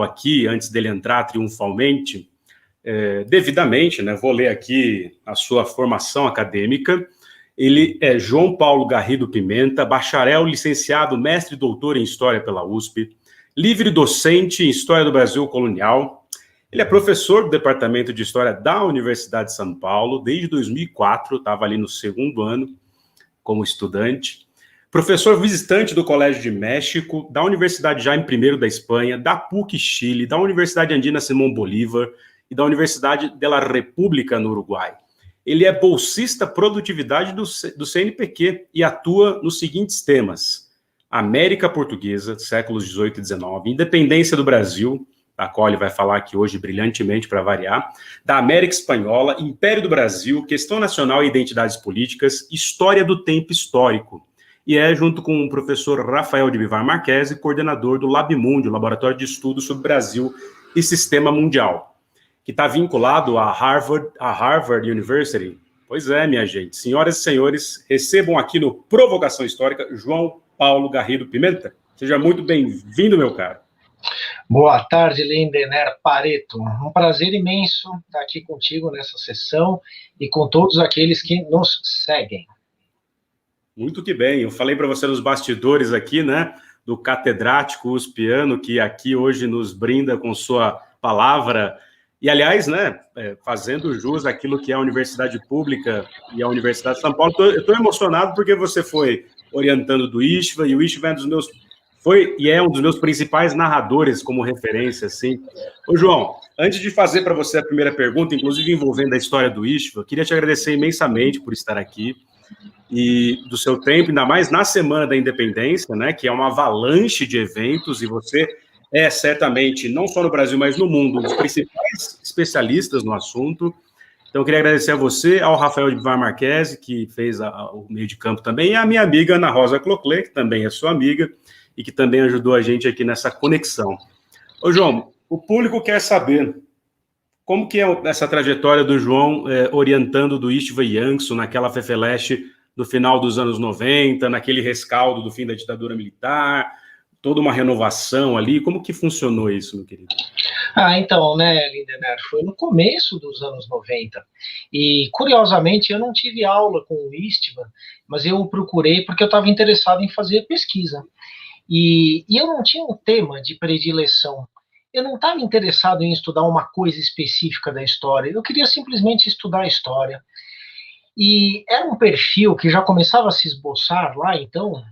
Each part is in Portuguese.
aqui, antes dele entrar triunfalmente, devidamente, né, vou ler aqui a sua formação acadêmica. Ele é João Paulo Garrido Pimenta, bacharel, licenciado, mestre e doutor em História pela USP, livre docente em História do Brasil Colonial. Ele é professor do Departamento de História da Universidade de São Paulo, desde 2004, estava ali no segundo ano como estudante. Professor visitante do Colégio de México, da Universidade Jaime I da Espanha, da PUC Chile, da Universidade Andina Simón Bolívar e da Universidade de la República no Uruguai. Ele é bolsista produtividade do CNPq e atua nos seguintes temas: América Portuguesa, séculos XVIII e XIX, independência do Brasil, da qual ele vai falar aqui hoje brilhantemente para variar, da América Espanhola, Império do Brasil, questão nacional e identidades políticas, história do tempo histórico. E é, junto com o professor Rafael de Vivar Marquesi, coordenador do LabMundi, o Laboratório de Estudos sobre Brasil e Sistema Mundial, que está vinculado à Harvard University. Pois é, minha gente. Senhoras e senhores, recebam aqui no Provocação Histórica João Paulo Garrido Pimenta. Seja muito bem-vindo, meu caro. Boa tarde, Lindener Pareto. Um prazer imenso estar aqui contigo nessa sessão e com todos aqueles que nos seguem. Muito que bem. Eu falei para você nos bastidores aqui, né, do catedrático uspiano, que aqui hoje nos brinda com sua palavra. E, aliás, né, fazendo jus àquilo que é a Universidade Pública e a Universidade de São Paulo, eu estou emocionado porque você foi orientando do Istvan, e o Istvan é um dos meus principais narradores como referência, assim. Ô, João, antes de fazer para você a primeira pergunta, inclusive envolvendo a história do Istvan, queria te agradecer imensamente por estar aqui e do seu tempo, ainda mais na Semana da Independência, né, que é uma avalanche de eventos, e você é certamente, não só no Brasil, mas no mundo, um dos principais especialistas no assunto. Então, eu queria agradecer a você, ao Rafael de Vivar Marquesi, que fez o meio de campo também, e a minha amiga Ana Rosa Cloclet, que também é sua amiga, e que também ajudou a gente aqui nessa conexão. Ô, João, o público quer saber como que é essa trajetória do João orientando do Istvan Jansson naquela Fefeleche do final dos anos 90, naquele rescaldo do fim da ditadura militar, toda uma renovação ali. Como que funcionou isso, meu querido? Então, né, Lindener, foi no começo dos anos 90. E, curiosamente, eu não tive aula com o Istvan, mas eu procurei porque eu estava interessado em fazer pesquisa. E eu não tinha um tema de predileção. Eu não estava interessado em estudar uma coisa específica da história. Eu queria simplesmente estudar a história. E era um perfil que já começava a se esboçar lá, então,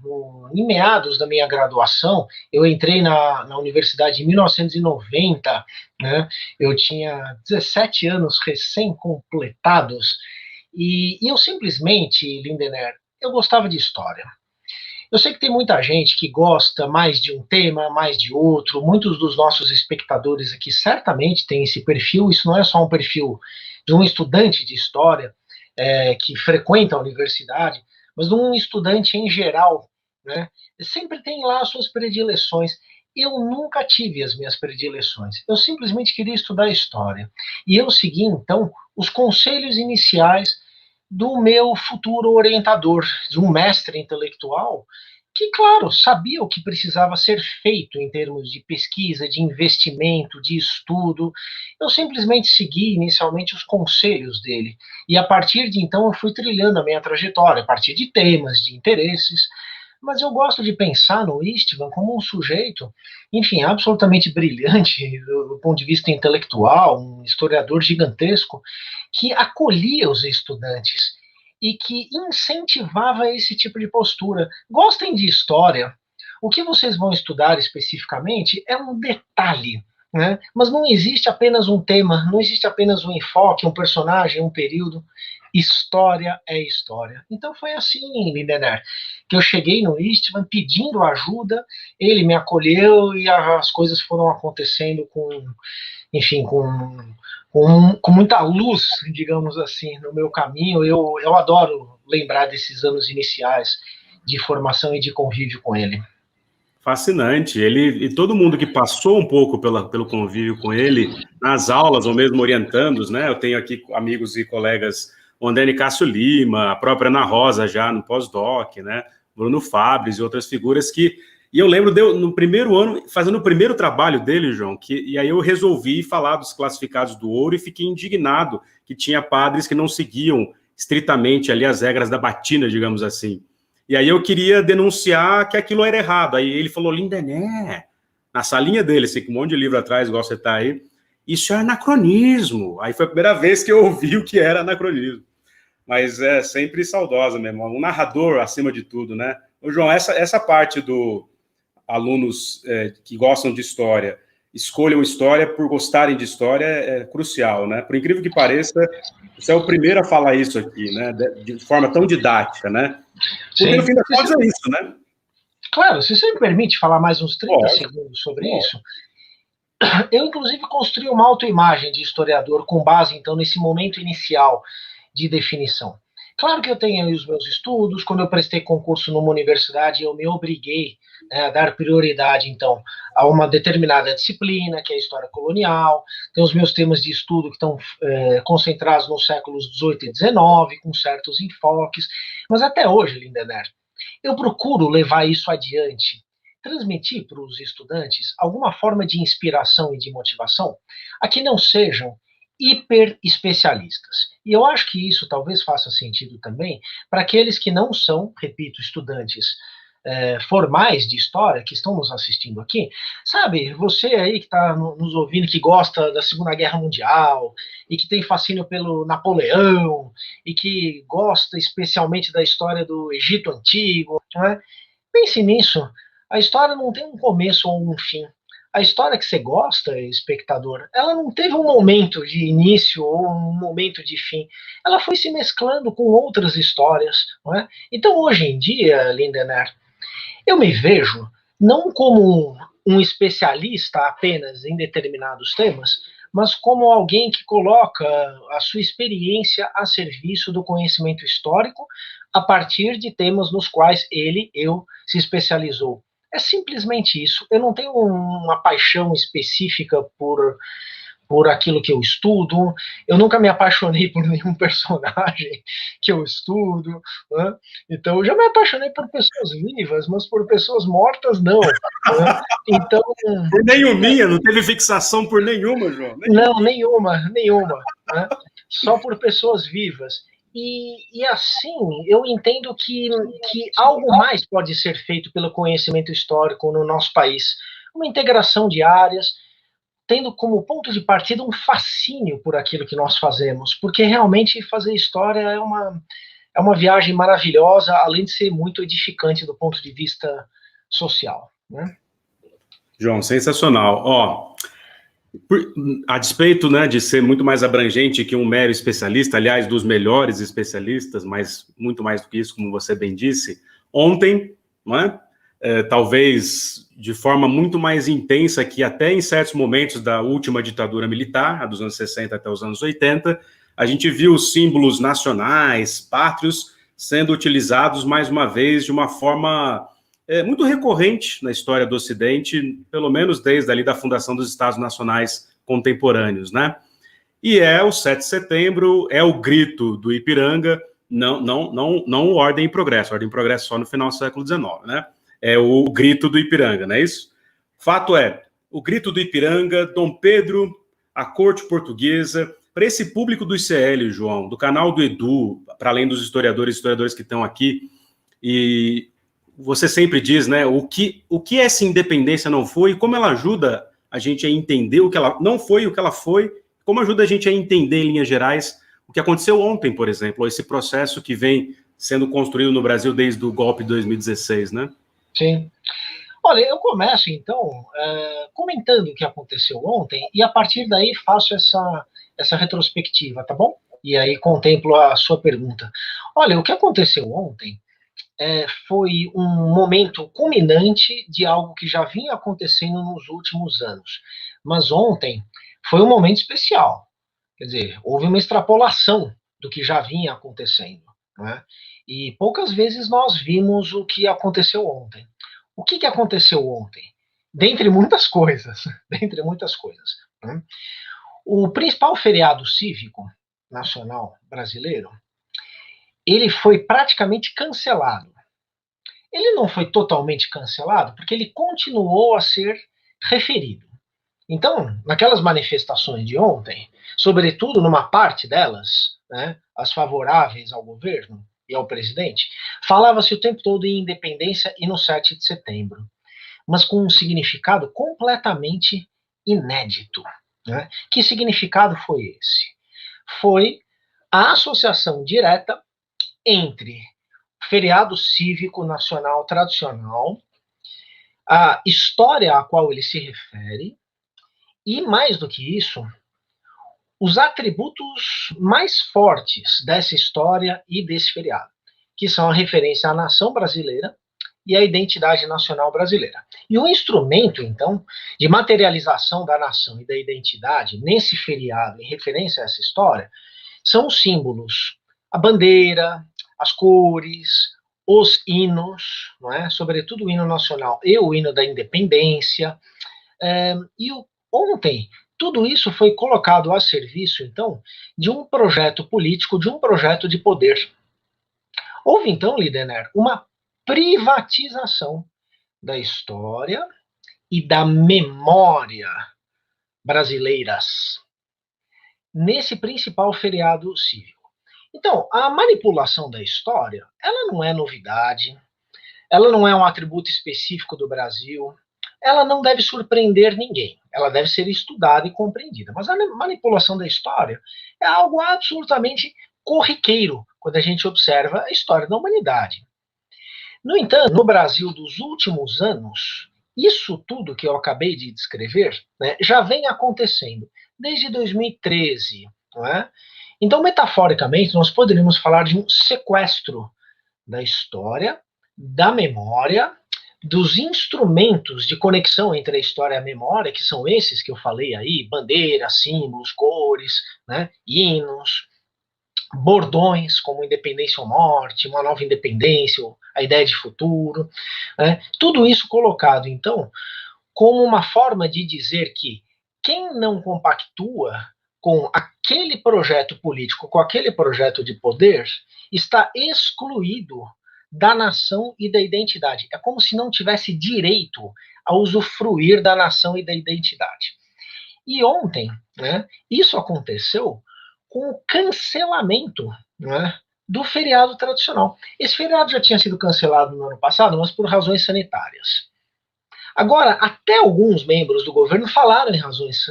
em meados da minha graduação. Eu entrei na universidade em 1990, né? Eu tinha 17 anos recém-completados, e eu simplesmente, Lindener, eu gostava de história. Eu sei que tem muita gente que gosta mais de um tema, mais de outro. Muitos dos nossos espectadores aqui certamente têm esse perfil. Isso não é só um perfil de um estudante de história que frequenta a universidade, mas de um estudante em geral, né? Sempre tem lá as suas predileções. Eu nunca tive as minhas predileções. Eu simplesmente queria estudar história. E eu segui, então, os conselhos iniciais do meu futuro orientador, de um mestre intelectual que, claro, sabia o que precisava ser feito em termos de pesquisa, de investimento, de estudo. Eu simplesmente segui inicialmente os conselhos dele. E a partir de então eu fui trilhando a minha trajetória, a partir de temas, de interesses. Mas eu gosto de pensar no Istvan como um sujeito, enfim, absolutamente brilhante do ponto de vista intelectual, um historiador gigantesco, que acolhia os estudantes e que incentivava esse tipo de postura. Gostem de história. O que vocês vão estudar especificamente é um detalhe, né? Mas não existe apenas um tema, não existe apenas um enfoque, um personagem, um período. História é história. Então foi assim, Lindener, que eu cheguei no Istvan pedindo ajuda, ele me acolheu e as coisas foram acontecendo enfim, com muita luz, digamos assim, no meu caminho. Eu adoro lembrar desses anos iniciais de formação e de convívio com ele. Fascinante. E todo mundo que passou um pouco pelo convívio com ele, nas aulas, ou mesmo orientando, né? Eu tenho aqui amigos e colegas, o André Cássio Lima, a própria Ana Rosa já no pós-doc, né? Bruno Fabres e outras figuras que... E eu lembro, no primeiro ano, fazendo o primeiro trabalho dele, João, e aí eu resolvi falar dos classificados do ouro e fiquei indignado que tinha padres que não seguiam estritamente ali as regras da batina, digamos assim. E aí eu queria denunciar que aquilo era errado. Aí ele falou, Lindené, na salinha dele, assim, com um monte de livro atrás, igual você está aí, isso é anacronismo. Aí foi a primeira vez que eu ouvi o que era anacronismo. Mas é sempre saudosa mesmo, um narrador acima de tudo, né? Ô, João, essa parte do alunos que gostam de história escolham história por gostarem de história é crucial, né? Por incrível que pareça, você é o primeiro a falar isso aqui, né? De forma tão didática, né? Porque Sim. no fim das contas é isso, né? Claro, se você me permite falar mais uns 30 segundos sobre isso, eu inclusive construí uma autoimagem de historiador com base, então, nesse momento inicial de definição. Claro que eu tenho aí os meus estudos, quando eu prestei concurso numa universidade, eu me obriguei, né, a dar prioridade, então, a uma determinada disciplina, que é a história colonial, tem os meus temas de estudo que estão concentrados nos séculos XVIII e XIX, com certos enfoques, mas até hoje, Lindener, eu procuro levar isso adiante, transmitir para os estudantes alguma forma de inspiração e de motivação a que não sejam hiper especialistas. E eu acho que isso talvez faça sentido também para aqueles que não são, repito, estudantes formais de história que estão nos assistindo aqui. Sabe, você aí que está nos ouvindo, que gosta da Segunda Guerra Mundial e que tem fascínio pelo Napoleão e que gosta especialmente da história do Egito Antigo, não é? Pense nisso. A história não tem um começo ou um fim. A história que você gosta, espectador, ela não teve um momento de início ou um momento de fim. Ela foi se mesclando com outras histórias, não é? Então, hoje em dia, Lindener, eu me vejo não como um especialista apenas em determinados temas, mas como alguém que coloca a sua experiência a serviço do conhecimento histórico a partir de temas nos quais eu, se especializou. É simplesmente isso. Eu não tenho uma paixão específica por aquilo que eu estudo, eu nunca me apaixonei por nenhum personagem que eu estudo, né? Então eu já me apaixonei por pessoas vivas, mas por pessoas mortas não, né? Então por nenhuminha, não teve fixação por nenhuma, João. Nenhuma, né? Só por pessoas vivas. E assim, eu entendo que algo mais pode ser feito pelo conhecimento histórico no nosso país. Uma integração de áreas, tendo como ponto de partida um fascínio por aquilo que nós fazemos, porque realmente fazer história é uma viagem maravilhosa, além de ser muito edificante do ponto de vista social, né? João, sensacional. Ó, a despeito, né, de ser muito mais abrangente que um mero especialista, aliás, dos melhores especialistas, mas muito mais do que isso, como você bem disse, ontem, não é? Talvez de forma muito mais intensa que até em certos momentos da última ditadura militar, a dos anos 60 até os anos 80, a gente viu os símbolos nacionais, pátrios, sendo utilizados mais uma vez de uma forma muito recorrente na história do Ocidente, pelo menos desde ali da fundação dos Estados Nacionais contemporâneos, né? E é o 7 de setembro, é o grito do Ipiranga, não Ordem e Progresso, Ordem e Progresso só no final do século XIX, né? É o grito do Ipiranga, não é isso? Fato é, o grito do Ipiranga, Dom Pedro, a corte portuguesa, para esse público do ICL, João, do canal do Edu, para além dos historiadores que estão aqui, e você sempre diz, né, o que essa independência não foi e como ela ajuda a gente a entender o que ela não foi e o que ela foi, como ajuda a gente a entender, em linhas gerais, o que aconteceu ontem, por exemplo, esse processo que vem sendo construído no Brasil desde o golpe de 2016, né? Sim. Olha, eu começo, então, comentando o que aconteceu ontem e, a partir daí, faço essa retrospectiva, tá bom? E aí contemplo a sua pergunta. Olha, o que aconteceu ontem foi um momento culminante de algo que já vinha acontecendo nos últimos anos. Mas ontem foi um momento especial. Quer dizer, houve uma extrapolação do que já vinha acontecendo, né? E poucas vezes nós vimos o que aconteceu ontem. O que aconteceu ontem? Dentre muitas coisas, dentre muitas coisas, né? O principal feriado cívico nacional brasileiro, ele foi praticamente cancelado. ele não foi totalmente cancelado, porque ele continuou a ser referido. Então, naquelas manifestações de ontem, sobretudo numa parte delas, né, as favoráveis ao governo e ao presidente, falava-se o tempo todo em independência e no 7 de setembro, mas com um significado completamente inédito. Né? Que significado foi esse? Foi a associação direta entre feriado cívico nacional tradicional, a história a qual ele se refere, e mais do que isso, os atributos mais fortes dessa história e desse feriado, que são a referência à nação brasileira e à identidade nacional brasileira. E o instrumento, então, de materialização da nação e da identidade nesse feriado, em referência a essa história, são os símbolos, a bandeira, as cores, os hinos, não é? Sobretudo o hino nacional e o hino da independência. Ontem, tudo isso foi colocado a serviço, então, de um projeto político, de um projeto de poder. Houve, então, Lidener, uma privatização da história e da memória brasileiras nesse principal feriado cívico. Então, a manipulação da história, ela não é novidade, ela não é um atributo específico do Brasil, ela não deve surpreender ninguém, ela deve ser estudada e compreendida. Mas a manipulação da história é algo absolutamente corriqueiro quando a gente observa a história da humanidade. No entanto, no Brasil dos últimos anos, isso tudo que eu acabei de descrever, né, já vem acontecendo desde 2013, não é? Então, metaforicamente, nós poderíamos falar de um sequestro da história, da memória, dos instrumentos de conexão entre a história e a memória, que são esses que eu falei aí, bandeiras, símbolos, cores, né, hinos, bordões como independência ou morte, uma nova independência, a ideia de futuro, né, tudo isso colocado, então, como uma forma de dizer que quem não compactua com aquele projeto político, com aquele projeto de poder, está excluído da nação e da identidade. É como se não tivesse direito a usufruir da nação e da identidade. E ontem, né, isso aconteceu com o cancelamento, né, do feriado tradicional. Esse feriado já tinha sido cancelado no ano passado, mas por razões sanitárias. Agora, até alguns membros do governo falaram em razões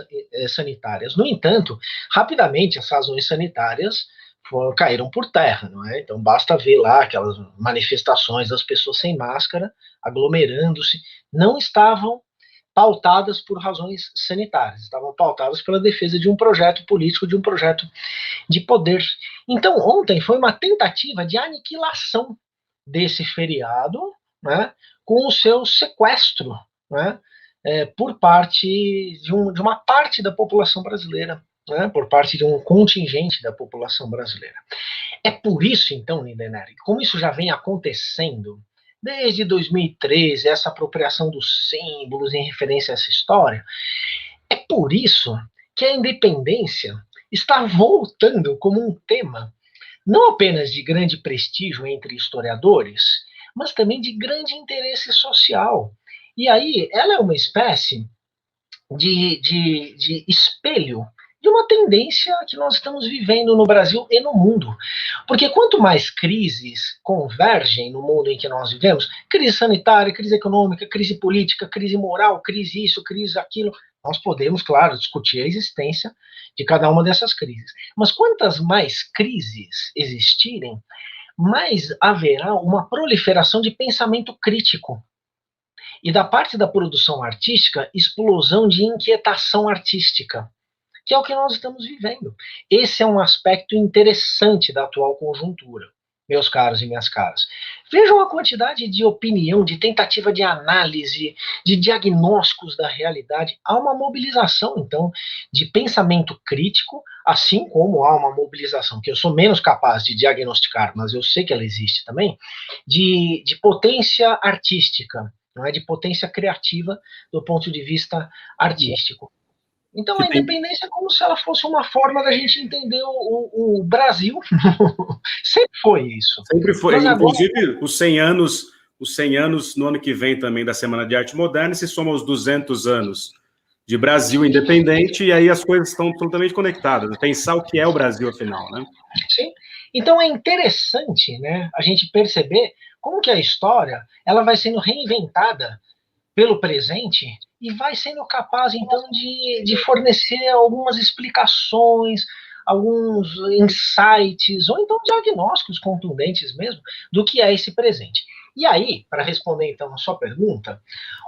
sanitárias. No entanto, rapidamente as razões sanitárias caíram por terra, não é? Então basta ver lá aquelas manifestações das pessoas sem máscara, aglomerando-se, não estavam pautadas por razões sanitárias, estavam pautadas pela defesa de um projeto político, de um projeto de poder. Então, ontem foi uma tentativa de aniquilação desse feriado, né, com o seu sequestro, né, por parte de uma parte da população brasileira, né, por parte de um contingente da população brasileira. É por isso, então, Lindenberg, como isso já vem acontecendo desde 2013, essa apropriação dos símbolos em referência a essa história, é por isso que a independência está voltando como um tema não apenas de grande prestígio entre historiadores, mas também de grande interesse social. E aí ela é uma espécie de espelho de uma tendência que nós estamos vivendo no Brasil e no mundo. Porque quanto mais crises convergem no mundo em que nós vivemos, crise sanitária, crise econômica, crise política, crise moral, crise isso, crise aquilo, nós podemos, claro, discutir a existência de cada uma dessas crises. Mas quantas mais crises existirem, mais haverá uma proliferação de pensamento crítico. E da parte da produção artística, explosão de inquietação artística, que é o que nós estamos vivendo. Esse é um aspecto interessante da atual conjuntura, meus caros e minhas caras. Vejam a quantidade de opinião, de tentativa de análise, de diagnósticos da realidade. Há uma mobilização, então, de pensamento crítico, assim como há uma mobilização, que eu sou menos capaz de diagnosticar, mas eu sei que ela existe também, de potência artística, não é? De potência criativa do ponto de vista artístico. Então a independência é como se ela fosse uma forma da gente entender o Brasil. Sempre foi isso. Sempre foi. Mas inclusive, agora, os 100 anos os 100 anos no ano que vem também da Semana de Arte Moderna, e se soma os 200 anos de Brasil independente, e aí as coisas estão absolutamente conectadas. Pensar o que é o Brasil, afinal, né? Sim. Então é interessante, né, a gente perceber como que a história ela vai sendo reinventada pelo presente e vai sendo capaz, então, de fornecer algumas explicações, alguns insights, ou então diagnósticos contundentes mesmo, do que é esse presente. E aí, para responder, então, a sua pergunta,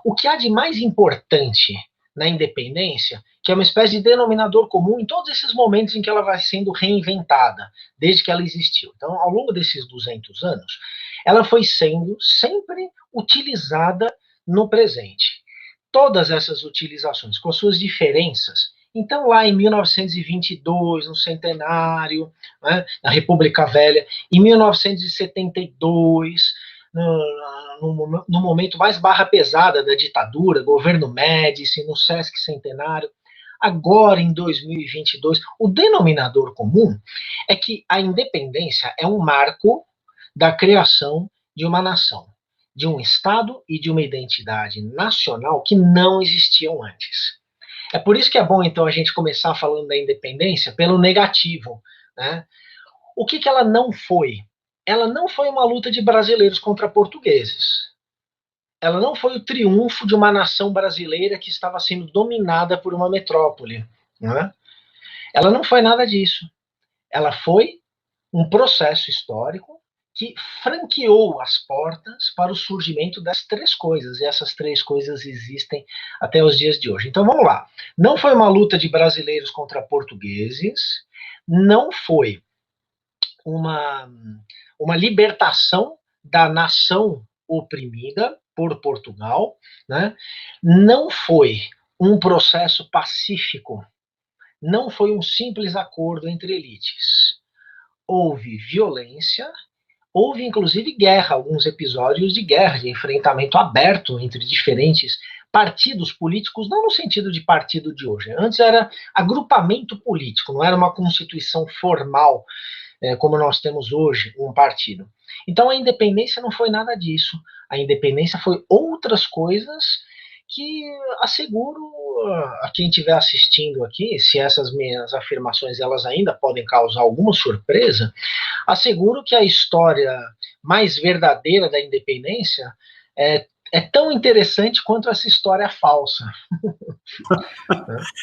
o que há de mais importante na independência, que é uma espécie de denominador comum em todos esses momentos em que ela vai sendo reinventada, desde que ela existiu. Então, ao longo desses 200 anos, ela foi sendo sempre utilizada no presente. Todas essas utilizações, com as suas diferenças. Então, lá em 1922, no centenário, né, na República Velha, em 1972, no momento mais barra pesada da ditadura, governo Médici, no Sesc Centenário, agora em 2022, o denominador comum é que a independência é um marco da criação de uma nação, de um Estado e de uma identidade nacional que não existiam antes. É por isso que é bom, então, a gente começar falando da independência pelo negativo, né? O que, que ela não foi? Ela não foi uma luta de brasileiros contra portugueses. Ela não foi o triunfo de uma nação brasileira que estava sendo dominada por uma metrópole. Né? Ela não foi nada disso. Ela foi um processo histórico que franqueou as portas para o surgimento das três coisas, e essas três coisas existem até os dias de hoje. Então vamos lá. Não foi uma luta de brasileiros contra portugueses, não foi uma, uma libertação da nação oprimida por Portugal, né? Não foi um processo pacífico, não foi um simples acordo entre elites. Houve violência, houve inclusive guerra, alguns episódios de guerra, de enfrentamento aberto entre diferentes partidos políticos, não no sentido de partido de hoje. Antes era agrupamento político, não era uma constituição formal, como nós temos hoje, um partido. Então a independência não foi nada disso. A independência foi outras coisas que asseguro a quem estiver assistindo aqui, se essas minhas afirmações elas ainda podem causar alguma surpresa, asseguro que a história mais verdadeira da independência é tão interessante quanto essa história falsa.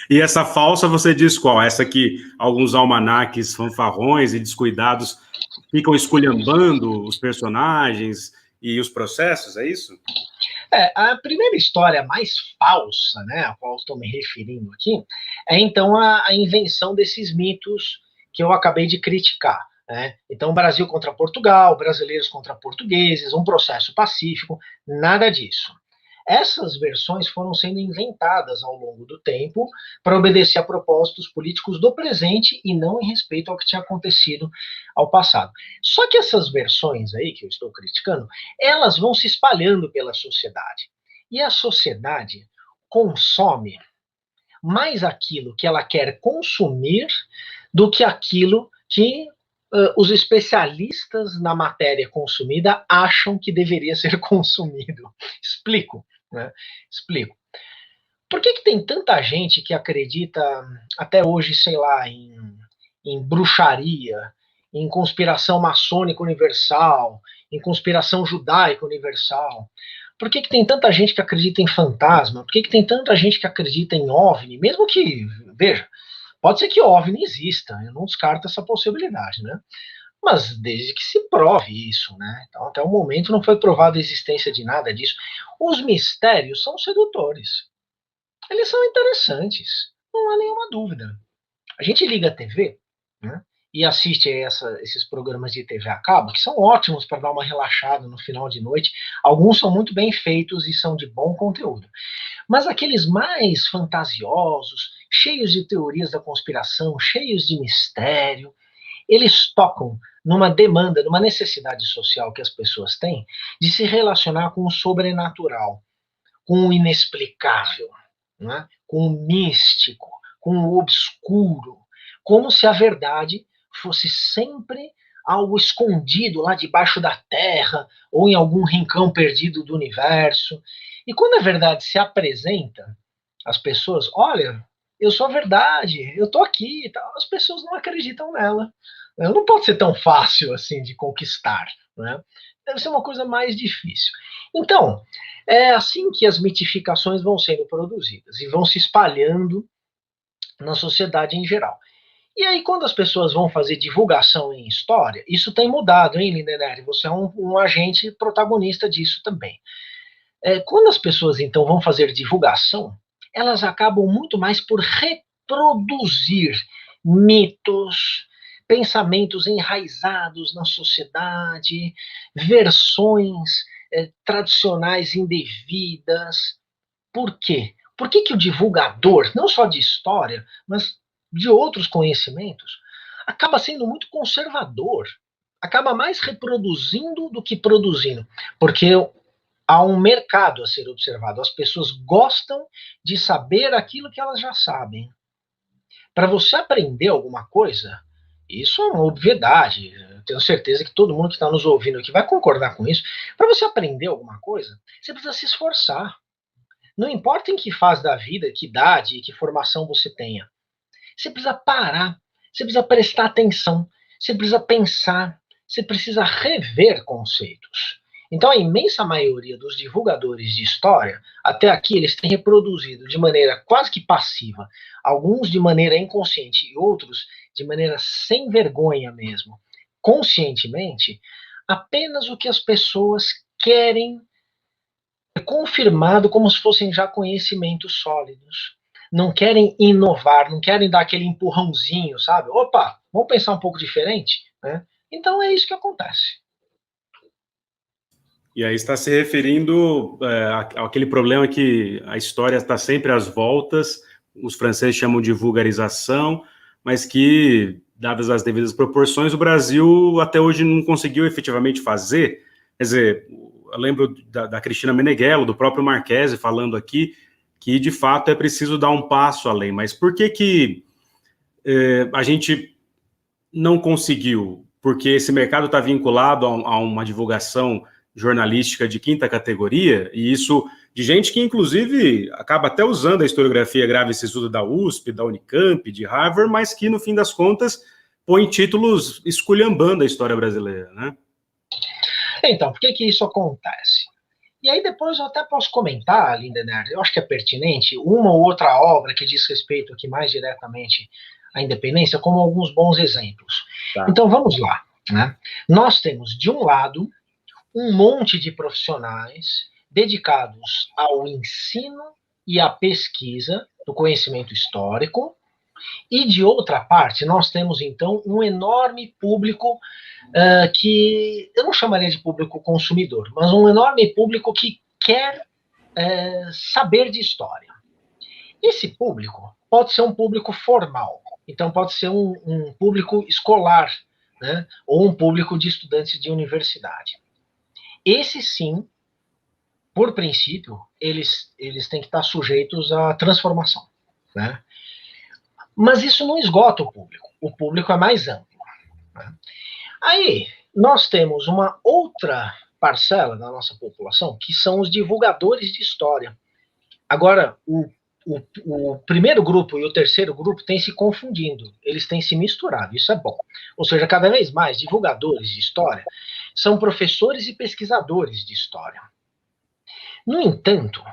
E essa falsa, você diz qual? Essa que alguns almanaques fanfarrões e descuidados ficam esculhambando os personagens e os processos, é isso? A primeira história mais falsa, né, a qual estou me referindo aqui, é então a invenção desses mitos que eu acabei de criticar. Né? Então, Brasil contra Portugal, brasileiros contra portugueses, um processo pacífico, nada disso. Essas versões foram sendo inventadas ao longo do tempo para obedecer a propósitos políticos do presente e não em respeito ao que tinha acontecido ao passado. Só que essas versões aí que eu estou criticando, elas vão se espalhando pela sociedade. E a sociedade consome mais aquilo que ela quer consumir do que aquilo que os especialistas na matéria consumida acham que deveria ser consumido. Explico, né? Explico. Por que tem tanta gente que acredita até hoje, sei lá, em bruxaria, em conspiração maçônica universal, em conspiração judaica universal? Por que tem tanta gente que acredita em fantasma? Por que tem tanta gente que acredita em OVNI? Mesmo que, veja, pode ser que OVNI exista, eu não descarto essa possibilidade, né? Mas desde que se prove isso, né? Então, até o momento não foi provada a existência de nada disso. Os mistérios são sedutores. Eles são interessantes, não há nenhuma dúvida. A gente liga a TV, né? E assiste esses programas de TV a cabo, que são ótimos para dar uma relaxada no final de noite. Alguns são muito bem feitos e são de bom conteúdo. Mas aqueles mais fantasiosos, cheios de teorias da conspiração, cheios de mistério, eles tocam numa demanda, numa necessidade social que as pessoas têm de se relacionar com o sobrenatural, com o inexplicável, né? Com o místico, com o obscuro, como se a verdade fosse sempre algo escondido lá debaixo da terra, ou em algum rincão perdido do universo. E quando a verdade se apresenta às pessoas, olha, eu sou a verdade, eu tô aqui e tal, as pessoas não acreditam nela. Não pode ser tão fácil assim de conquistar, né? Deve ser uma coisa mais difícil. Então, é assim que as mitificações vão sendo produzidas e vão se espalhando na sociedade em geral. E aí, quando as pessoas vão fazer divulgação em história, isso tem mudado, hein, Lindeneri? Você é um agente protagonista disso também. Quando as pessoas, então, vão fazer divulgação, elas acabam muito mais por reproduzir mitos, pensamentos enraizados na sociedade, versões tradicionais indevidas. Por quê? Por que, que o divulgador, não só de história, mas de outros conhecimentos, acaba sendo muito conservador? Acaba mais reproduzindo do que produzindo. Porque há um mercado a ser observado. As pessoas gostam de saber aquilo que elas já sabem. Para você aprender alguma coisa, isso é uma obviedade. Eu tenho certeza que todo mundo que está nos ouvindo aqui vai concordar com isso. Para você aprender alguma coisa, você precisa se esforçar. Não importa em que fase da vida, que idade, que formação você tenha. Você precisa parar, você precisa prestar atenção, você precisa pensar, você precisa rever conceitos. Então, a imensa maioria dos divulgadores de história, até aqui, eles têm reproduzido de maneira quase que passiva, alguns de maneira inconsciente e outros de maneira sem vergonha mesmo, conscientemente, apenas o que as pessoas querem confirmado como se fossem já conhecimentos sólidos. Não querem inovar, não querem dar aquele empurrãozinho, sabe? Opa, vamos pensar um pouco diferente, né? Então é isso que acontece. E aí está se referindo àquele problema que a história está sempre às voltas, os franceses chamam de vulgarização, mas que, dadas as devidas proporções, o Brasil até hoje não conseguiu efetivamente fazer. Quer dizer, eu lembro da Cristina Meneghello, do próprio Marquese, falando aqui que, de fato, é preciso dar um passo além. Mas por que a gente não conseguiu? Porque esse mercado está vinculado a uma divulgação jornalística de quinta categoria, e isso de gente que, inclusive, acaba até usando a historiografia grave esse estudo da USP, da Unicamp, de Harvard, mas que, no fim das contas, põe títulos esculhambando a história brasileira, né? Então, por que que isso acontece? E aí depois eu até posso comentar, Lindenberg, eu acho que é pertinente, uma ou outra obra que diz respeito aqui mais diretamente à independência, como alguns bons exemplos. Tá. Então vamos lá, né? Nós temos, de um lado, um monte de profissionais dedicados ao ensino e à pesquisa do conhecimento histórico, e de outra parte, nós temos então um enorme público que eu não chamaria de público consumidor, mas um enorme público que quer saber de história. Esse público pode ser um público formal, então pode ser um público escolar, né, ou um público de estudantes de universidade. Esse sim, por princípio, eles têm que estar sujeitos à transformação, né? Mas isso não esgota o público é mais amplo, né? Aí, nós temos uma outra parcela da nossa população, que são os divulgadores de história. Agora, o primeiro grupo e o terceiro grupo têm se confundindo, eles têm se misturado, isso é bom. Ou seja, cada vez mais, divulgadores de história são professores e pesquisadores de história. No entanto,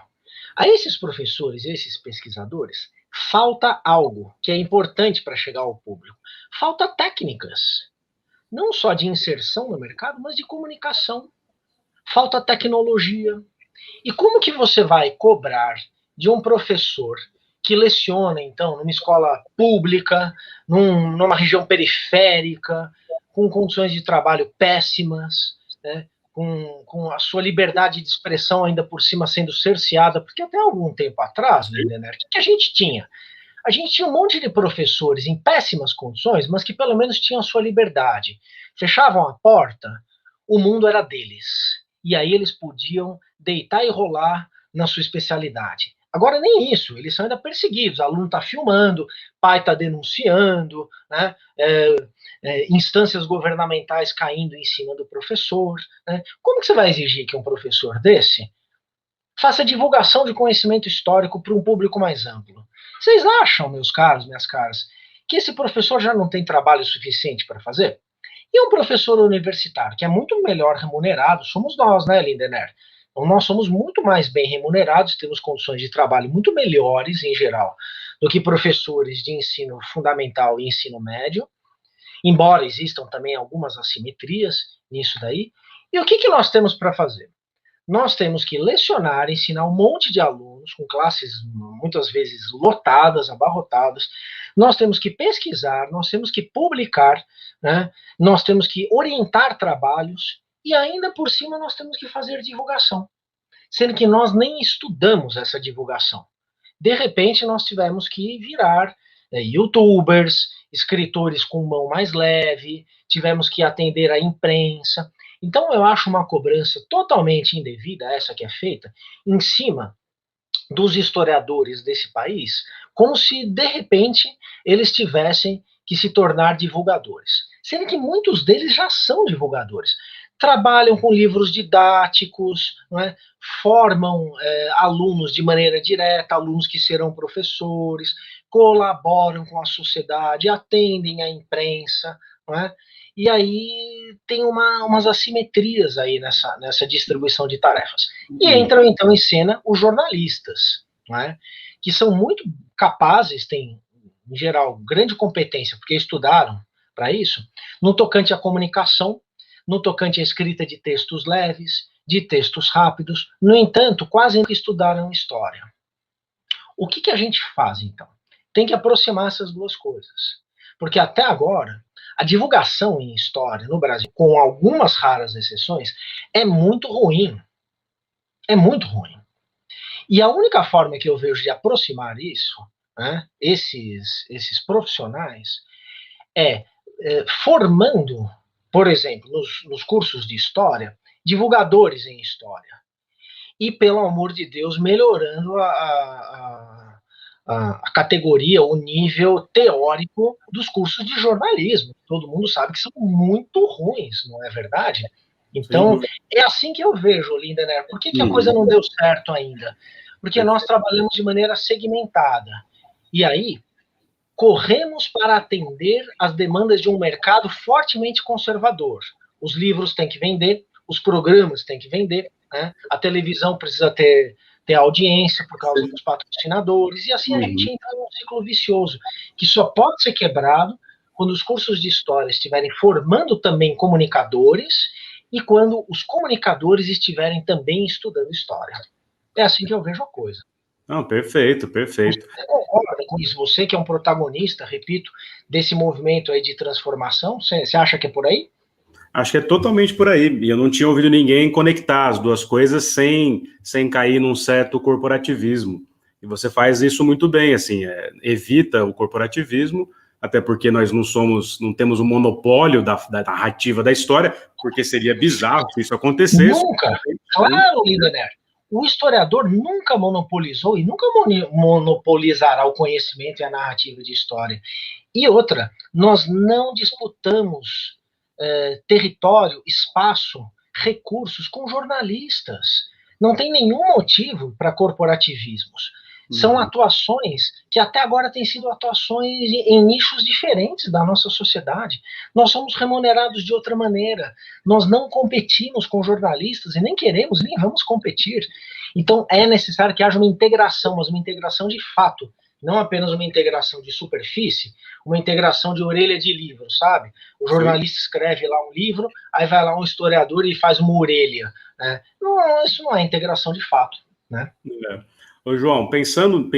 a esses professores e esses pesquisadores, falta algo que é importante para chegar ao público. Falta técnicas, não só de inserção no mercado, mas de comunicação. Falta tecnologia. E como que você vai cobrar de um professor que leciona, então, numa escola pública, numa região periférica, com condições de trabalho péssimas, né, com a sua liberdade de expressão ainda por cima sendo cerceada, porque até algum tempo atrás, né, o que a gente tinha? A gente tinha um monte de professores em péssimas condições, mas que pelo menos tinham a sua liberdade. Fechavam a porta, o mundo era deles. E aí eles podiam deitar e rolar na sua especialidade. Agora, nem isso, eles são ainda perseguidos. Aluno está filmando, pai está denunciando, né? Instâncias governamentais caindo em cima do professor. Né? Como que você vai exigir que um professor desse faça divulgação de conhecimento histórico para um público mais amplo? Vocês acham, meus caros, minhas caras, que esse professor já não tem trabalho suficiente para fazer? E um professor universitário, que é muito melhor remunerado, somos nós, né, Lindener? Então, nós somos muito mais bem remunerados, temos condições de trabalho muito melhores, em geral, do que professores de ensino fundamental e ensino médio, embora existam também algumas assimetrias nisso daí. E o que nós temos para fazer? Nós temos que lecionar, ensinar um monte de alunos, com classes muitas vezes lotadas, abarrotadas. Nós temos que pesquisar, nós temos que publicar, né? Nós temos que orientar trabalhos e ainda por cima nós temos que fazer divulgação, sendo que nós nem estudamos essa divulgação. De repente nós tivemos que virar youtubers, escritores com mão mais leve, tivemos que atender a imprensa. Então eu acho uma cobrança totalmente indevida, essa que é feita, em cima dos historiadores desse país, como se, de repente, eles tivessem que se tornar divulgadores. Sendo que muitos deles já são divulgadores. Trabalham com livros didáticos, não é? Formam alunos de maneira direta, alunos que serão professores, colaboram com a sociedade, atendem à imprensa, não é? E aí tem umas assimetrias aí nessa distribuição de tarefas. E entram, então, em cena os jornalistas, não é? Que são muito capazes, têm, em geral, grande competência, porque estudaram para isso, no tocante à comunicação, no tocante à escrita de textos leves, de textos rápidos. No entanto, quase nunca estudaram história. O que a gente faz, então? Tem que aproximar essas duas coisas. Porque até agora, a divulgação em história no Brasil, com algumas raras exceções, é muito ruim. É muito ruim. E a única forma que eu vejo de aproximar isso, né, esses profissionais, formando, por exemplo, nos cursos de história, divulgadores em história. E, pelo amor de Deus, melhorando a categoria, o nível teórico dos cursos de jornalismo. Todo mundo sabe que são muito ruins, não é verdade? Então, é assim que eu vejo, Lindener. Por que a coisa não deu certo ainda? Porque nós trabalhamos de maneira segmentada. E aí, corremos para atender as demandas de um mercado fortemente conservador. Os livros têm que vender, os programas têm que vender, né? A televisão precisa ter audiência por causa dos patrocinadores, e assim a gente entra num ciclo vicioso, que só pode ser quebrado quando os cursos de história estiverem formando também comunicadores e quando os comunicadores estiverem também estudando história. É assim que eu vejo a coisa. Não, perfeito, perfeito. Você concorda com isso? Você que é um protagonista, repito, desse movimento aí de transformação, você acha que é por aí? Acho que é totalmente por aí, e eu não tinha ouvido ninguém conectar as duas coisas sem cair num certo corporativismo. E você faz isso muito bem, assim, evita o corporativismo, até porque nós não temos o monopólio da narrativa da história, porque seria bizarro se isso acontecesse. Nunca, claro, Lindener. O historiador nunca monopolizou e nunca monopolizará o conhecimento e a narrativa de história. E outra, nós não disputamos território, espaço, recursos com jornalistas. Não tem nenhum motivo para corporativismos. São atuações que até agora têm sido atuações em nichos diferentes da nossa sociedade. Nós somos remunerados de outra maneira. Nós não competimos com jornalistas e nem queremos, nem vamos competir. Então é necessário que haja uma integração, mas uma integração de fato. Não apenas uma integração de superfície, uma integração de orelha de livro, sabe? O jornalista escreve lá um livro, aí vai lá um historiador e faz uma orelha. Né? Não, isso não é integração de fato. Né? Ô, João, pensando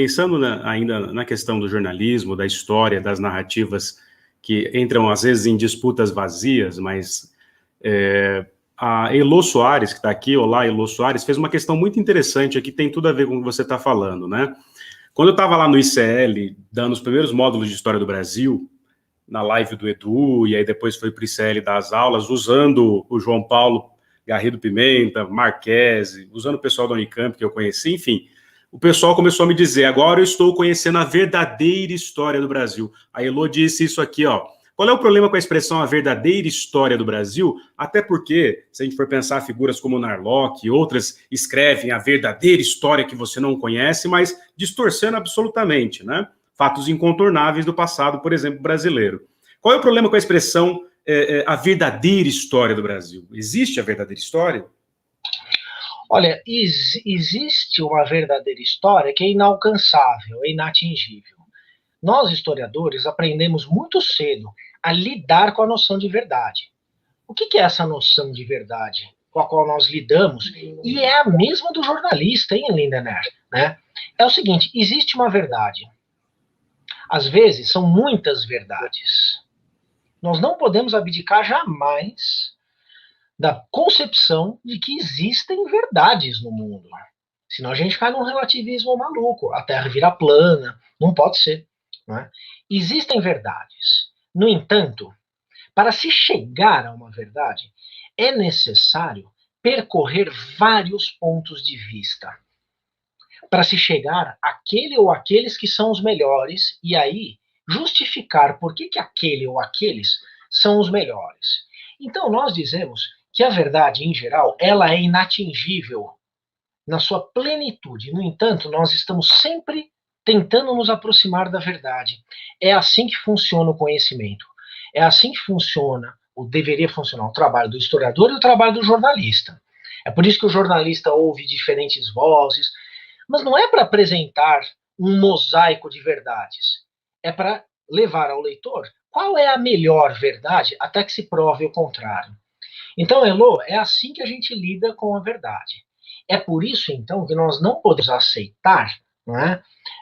ainda na questão do jornalismo, da história, das narrativas que entram às vezes em disputas vazias, mas a Elô Soares, que está aqui, olá, Elô Soares, fez uma questão muito interessante aqui, tem tudo a ver com o que você está falando, né? Quando eu estava lá no ICL, dando os primeiros módulos de História do Brasil, na live do Edu, e aí depois foi para o ICL dar as aulas, usando o João Paulo Garrido Pimenta, Marquese, usando o pessoal da Unicamp que eu conheci, enfim, o pessoal começou a me dizer, agora eu estou conhecendo a verdadeira história do Brasil. A Elo disse isso aqui, ó. Qual é o problema com a expressão a verdadeira história do Brasil? Até porque, se a gente for pensar figuras como Narlock e outras, escrevem a verdadeira história que você não conhece, mas distorcendo absolutamente, né? Fatos incontornáveis do passado, por exemplo, brasileiro. Qual é o problema com a expressão a verdadeira história do Brasil? Existe a verdadeira história? Olha, existe uma verdadeira história que é inalcançável, é inatingível. Nós, historiadores, aprendemos muito cedo a lidar com a noção de verdade. O que é essa noção de verdade com a qual nós lidamos? E é a mesma do jornalista, hein, Lindener? Né? É o seguinte, existe uma verdade. Às vezes, são muitas verdades. Nós não podemos abdicar jamais da concepção de que existem verdades no mundo. Senão a gente cai num relativismo maluco. A Terra vira plana. Não pode ser. Não é? Existem verdades. No entanto, para se chegar a uma verdade, é necessário percorrer vários pontos de vista. Para se chegar àquele ou aqueles que são os melhores, e aí justificar por que aquele ou aqueles são os melhores. Então, nós dizemos que a verdade, em geral, ela é inatingível na sua plenitude. No entanto, nós estamos sempre tentando nos aproximar da verdade. É assim que funciona o conhecimento. É assim que funciona, ou deveria funcionar, o trabalho do historiador e o trabalho do jornalista. É por isso que o jornalista ouve diferentes vozes, mas não é para apresentar um mosaico de verdades. É para levar ao leitor qual é a melhor verdade até que se prove o contrário. Então, Elo, é assim que a gente lida com a verdade. É por isso, então, que nós não podemos aceitar, não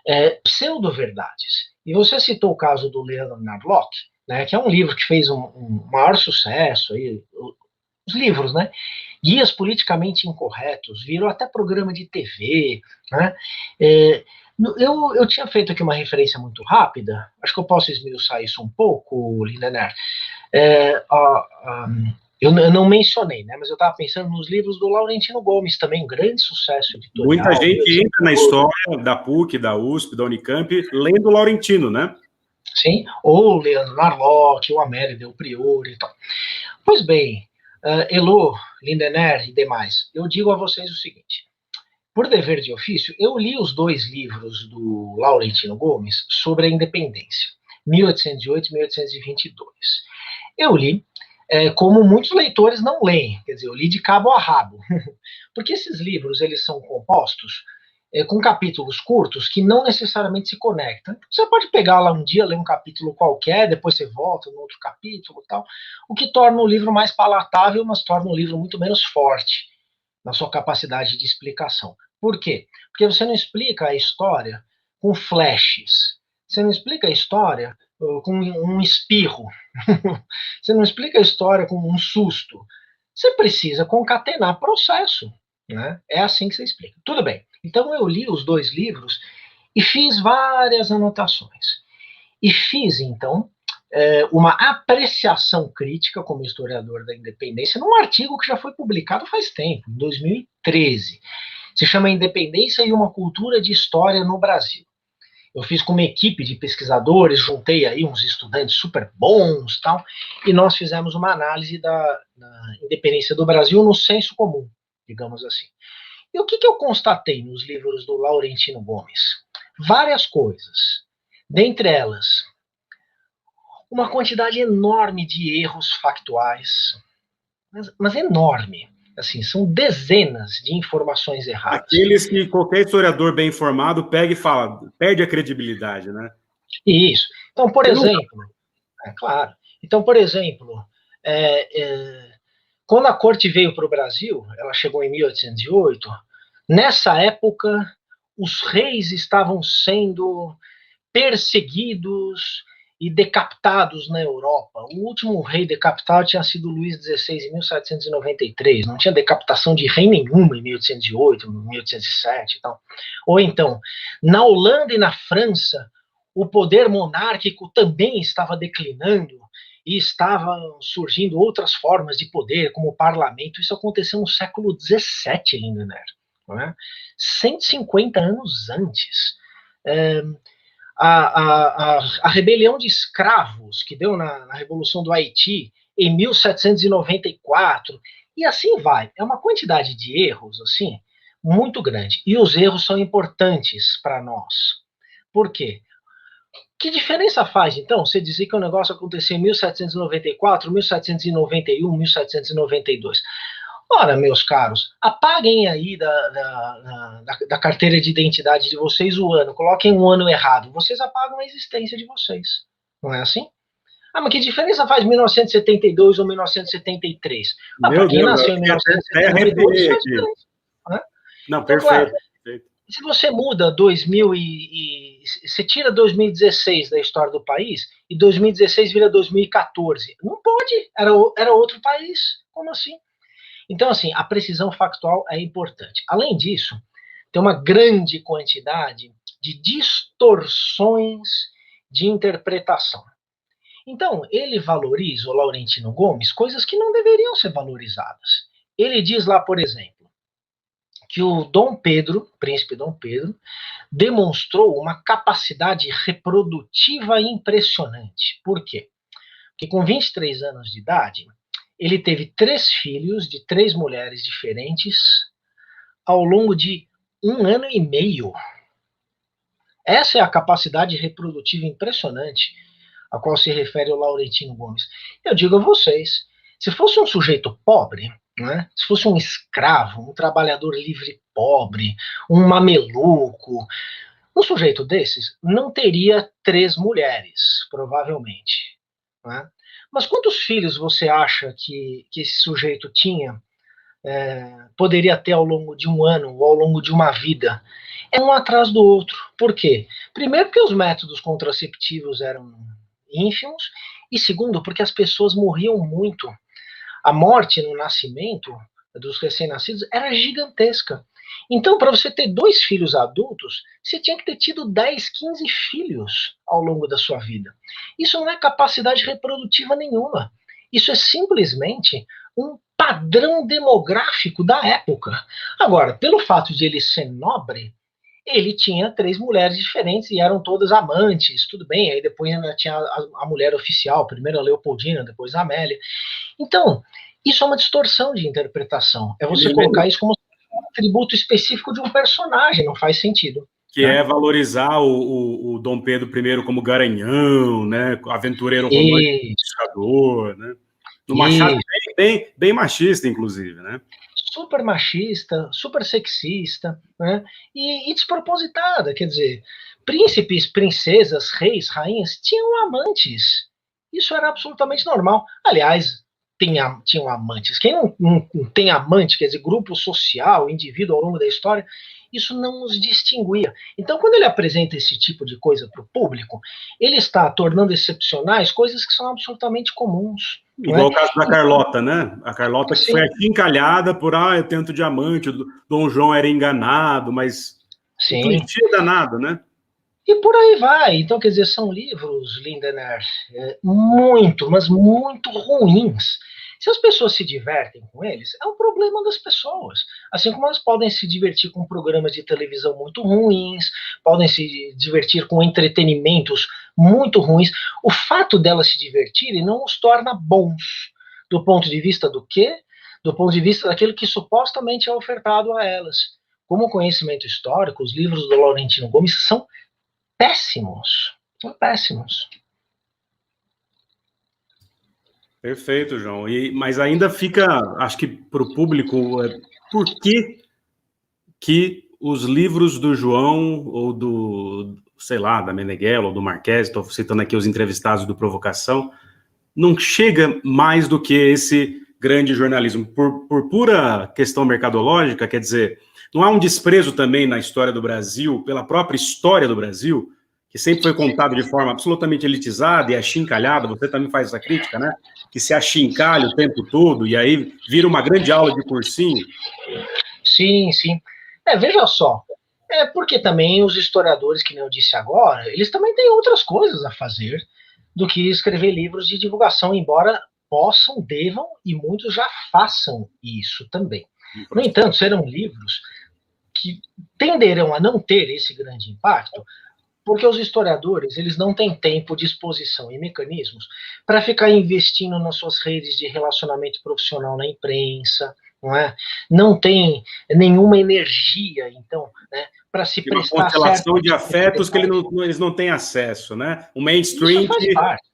é, pseudo-verdades. E você citou o caso do Leandro Narlock, né, que é um livro que fez um maior sucesso, aí, os livros, né? Guias politicamente incorretos, virou até programa de TV, né? Eu tinha feito aqui uma referência muito rápida, acho que eu posso esmiuçar isso um pouco, Lindener. Eu não mencionei, né? Mas eu estava pensando nos livros do Laurentino Gomes, também grande sucesso editorial. Muita gente entra na história da PUC, da USP, da Unicamp, lendo o Laurentino, né? Sim, ou o Leandro Narlock, o Amélie Del Priore e tal. Pois bem, Elo, Lindener e demais, eu digo a vocês o seguinte: por dever de ofício, eu li os 2 livros do Laurentino Gomes sobre a independência, 1808 e 1822. Eu li como muitos leitores não leem, quer dizer, eu li de cabo a rabo, porque esses livros eles são compostos com capítulos curtos que não necessariamente se conectam. Você pode pegar lá um dia, ler um capítulo qualquer, depois você volta no outro capítulo, tal, o que torna o livro mais palatável, mas torna o livro muito menos forte na sua capacidade de explicação. Por quê? Porque você não explica a história com flashes. Você não explica a história com um espirro. Você não explica a história com um susto. Você precisa concatenar processo. Né? É assim que você explica. Tudo bem. Então eu li os 2 livros e fiz várias anotações. E fiz, então, uma apreciação crítica como historiador da independência num artigo que já foi publicado faz tempo, em 2013. Se chama Independência e uma Cultura de História no Brasil. Eu fiz com uma equipe de pesquisadores, juntei aí uns estudantes super bons, tal, e nós fizemos uma análise da independência do Brasil no senso comum, digamos assim. E o que eu constatei nos livros do Laurentino Gomes? Várias coisas. Dentre elas, uma quantidade enorme de erros factuais, mas enorme. Assim, são dezenas de informações erradas. Aqueles que qualquer historiador bem informado pega e fala, perde a credibilidade, né? Isso. Então, por exemplo, claro. Então, por exemplo, quando a corte veio para o Brasil, ela chegou em 1808, nessa época, os reis estavam sendo perseguidos e decapitados na Europa. O último rei decapitado tinha sido Luís XVI em 1793. Não tinha decapitação de rei nenhuma em 1808, 1807 e tal. Ou então, na Holanda e na França, o poder monárquico também estava declinando e estavam surgindo outras formas de poder, como o parlamento. Isso aconteceu no século XVII, Lindener. Não é? 150 anos antes. A rebelião de escravos que deu na Revolução do Haiti em 1794, e assim vai. É uma quantidade de erros, assim, muito grande. E os erros são importantes para nós. Por quê? Que diferença faz, então, você dizer que o negócio aconteceu em 1794, 1791, 1792? Ora, meus caros, apaguem aí da carteira de identidade de vocês o ano, coloquem um ano errado, vocês apagam a existência de vocês. Não é assim? Ah, mas que diferença faz 1972 ou 1973? Para quem nasceu em 1972, faz diferença. Né? Não, então, perfeito. Claro, se você muda você tira 2016 da história do país e 2016 vira 2014, não pode, era outro país. Como assim? Então, assim, a precisão factual é importante. Além disso, tem uma grande quantidade de distorções de interpretação. Então, ele valoriza, o Laurentino Gomes, coisas que não deveriam ser valorizadas. Ele diz lá, por exemplo, que o Dom Pedro, príncipe Dom Pedro, demonstrou uma capacidade reprodutiva impressionante. Por quê? Porque com 23 anos de idade, ele teve 3 filhos de 3 mulheres diferentes ao longo de 1 ano e meio. Essa é a capacidade reprodutiva impressionante a qual se refere o Laurentino Gomes. Eu digo a vocês, se fosse um sujeito pobre, né, se fosse um escravo, um trabalhador livre pobre, um mameluco, um sujeito desses não teria 3 mulheres, provavelmente. Né? Mas quantos filhos você acha que esse sujeito tinha, poderia ter ao longo de 1 ano ou ao longo de uma vida? É um atrás do outro. Por quê? Primeiro, porque os métodos contraceptivos eram ínfimos, e segundo, porque as pessoas morriam muito. A morte no nascimento dos recém-nascidos era gigantesca. Então, para você ter 2 filhos adultos, você tinha que ter tido 10, 15 filhos ao longo da sua vida. Isso não é capacidade reprodutiva nenhuma. Isso é simplesmente um padrão demográfico da época. Agora, pelo fato de ele ser nobre, ele tinha 3 mulheres diferentes e eram todas amantes, tudo bem, aí depois ainda tinha a mulher oficial, primeiro a Leopoldina, depois a Amélia. Então, isso é uma distorção de interpretação, é você colocar isso como um atributo específico de um personagem, não faz sentido. Que é valorizar o Dom Pedro I como garanhão, né, aventureiro romântico, pescador, né? No Machado bem machista, inclusive, né? Super machista, super sexista, né? E despropositada, quer dizer, príncipes, princesas, reis, rainhas tinham amantes. Isso era absolutamente normal. Aliás, tinham amantes. Quem não tem amante, quer dizer, grupo social, indivíduo ao longo da história, isso não os distinguia. Então, quando ele apresenta esse tipo de coisa para o público, ele está tornando excepcionais coisas que são absolutamente comuns. Igual o caso da Carlota, né? A Carlota que foi achincalhada por, eu tento diamante, o Dom João era enganado, mas um clichê danado, né? E por aí vai. Então, quer dizer, são livros, Lindener, muito, mas muito ruins. Se as pessoas se divertem com eles, é um problema das pessoas. Assim como elas podem se divertir com programas de televisão muito ruins, podem se divertir com entretenimentos muito ruins. O fato delas se divertirem não os torna bons. Do ponto de vista do quê? Do ponto de vista daquilo que supostamente é ofertado a elas. Como conhecimento histórico, os livros do Laurentino Gomes são péssimos. São péssimos. Perfeito, João. Mas ainda fica, acho que para o público, por que os livros do João ou do, sei lá, da Meneghel ou do Marquese, estou citando aqui os entrevistados do Provocação, não chega mais do que esse grande jornalismo? Por pura questão mercadológica, quer dizer, não há um desprezo também na história do Brasil, pela própria história do Brasil, que sempre foi contada de forma absolutamente elitizada e achincalhada, você também faz essa crítica, né? Que se achincalha o tempo todo e aí vira uma grande aula de cursinho. Sim. Veja só, porque também os historiadores, que nem eu disse agora, eles também têm outras coisas a fazer do que escrever livros de divulgação, embora possam, devam e muitos já façam isso também. No entanto, serão livros que tenderão a não ter esse grande impacto, porque os historiadores, eles não têm tempo, disposição e mecanismos para ficar investindo nas suas redes de relacionamento profissional na imprensa, não é? Não tem nenhuma energia, então, né, para se prestar uma constelação de afetos que eles não têm acesso, né? O mainstream isso faz parte.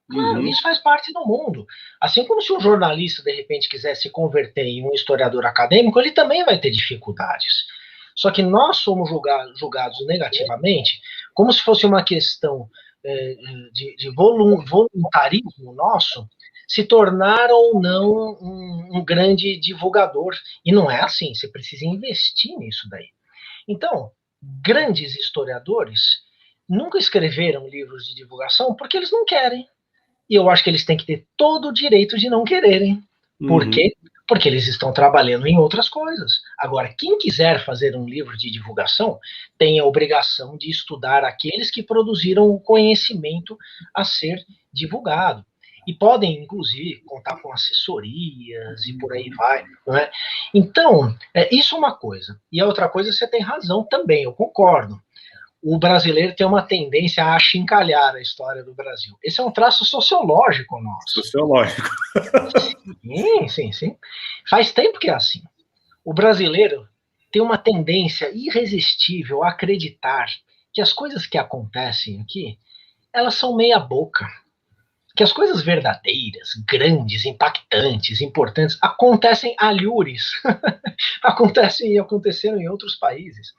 Claro, isso faz parte do mundo. Assim como se um jornalista, de repente, quiser se converter em um historiador acadêmico, ele também vai ter dificuldades. Só que nós somos julgados negativamente, como se fosse uma questão de voluntarismo nosso, se tornar ou não um grande divulgador. E não é assim, você precisa investir nisso daí. Então, grandes historiadores nunca escreveram livros de divulgação porque eles não querem. E eu acho que eles têm que ter todo o direito de não quererem. Por quê? Porque eles estão trabalhando em outras coisas. Agora, quem quiser fazer um livro de divulgação tem a obrigação de estudar aqueles que produziram o conhecimento a ser divulgado. E podem, inclusive, contar com assessorias e por aí vai. Não é? Então, isso é uma coisa. E a outra coisa, você tem razão também, eu concordo. O brasileiro tem uma tendência a achincalhar a história do Brasil. Esse é um traço sociológico nosso. Sociológico. Sim. Faz tempo que é assim. O brasileiro tem uma tendência irresistível a acreditar que as coisas que acontecem aqui, elas são meia boca. Que as coisas verdadeiras, grandes, impactantes, importantes, acontecem alhures. Acontecem e aconteceram em outros países.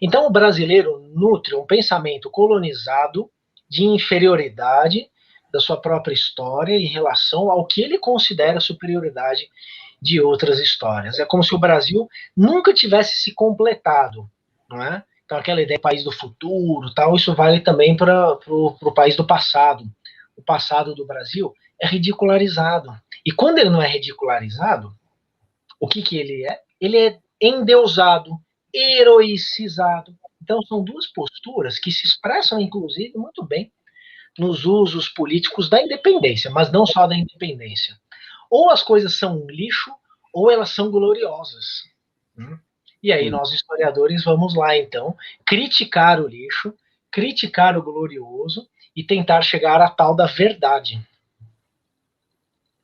Então, o brasileiro nutre um pensamento colonizado de inferioridade da sua própria história em relação ao que ele considera superioridade de outras histórias. É como se o Brasil nunca tivesse se completado, não é? Então, aquela ideia de país do futuro, tal, isso vale também para o país do passado. O passado do Brasil é ridicularizado. E quando ele não é ridicularizado, o que ele é? Ele é endeusado, heroicizado. Então, são duas posturas que se expressam, inclusive, muito bem nos usos políticos da independência, mas não só da independência. Ou as coisas são um lixo, ou elas são gloriosas. E aí, nós, historiadores, vamos lá, então, criticar o lixo, criticar o glorioso e tentar chegar à tal da verdade.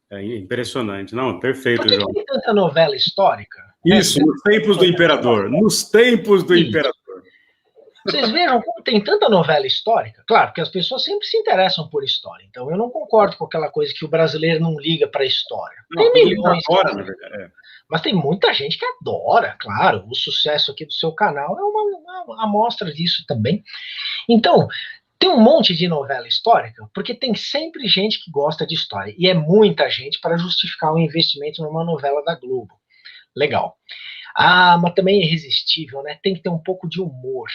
É impressionante. Não, perfeito, Por que João. tem tanta novela histórica? Isso, nos tempos do imperador. Nos tempos do imperador. Vocês vejam como tem tanta novela histórica. Claro, porque as pessoas sempre se interessam por história. Então, eu não concordo com aquela coisa que o brasileiro não liga para a história. Não, tem milhões. Agora, na verdade. Mas tem muita gente que adora, claro. O sucesso aqui do seu canal é uma amostra disso também. Então, tem um monte de novela histórica, porque tem sempre gente que gosta de história. E é muita gente para justificar o investimento numa novela da Globo. Legal. Mas também é irresistível, né? Tem que ter um pouco de humor.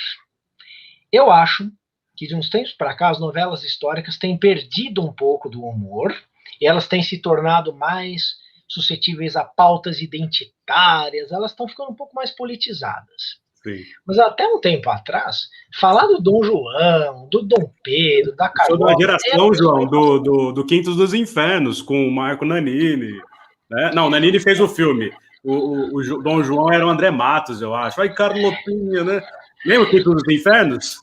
Eu acho que de uns tempos para cá as novelas históricas têm perdido um pouco do humor e elas têm se tornado mais suscetíveis a pautas identitárias, elas estão ficando um pouco mais politizadas. Sim. Mas até um tempo atrás, falar do Dom João, do Dom Pedro, da Carlota... Eu sou da geração, João, do Quinto dos Infernos, com o Marco Nanini. Né? Não, o Nanini fez o filme. O Dom João era o André Matos, eu acho. Ai, Carlotinha, né? Lembra o Quinto dos Infernos?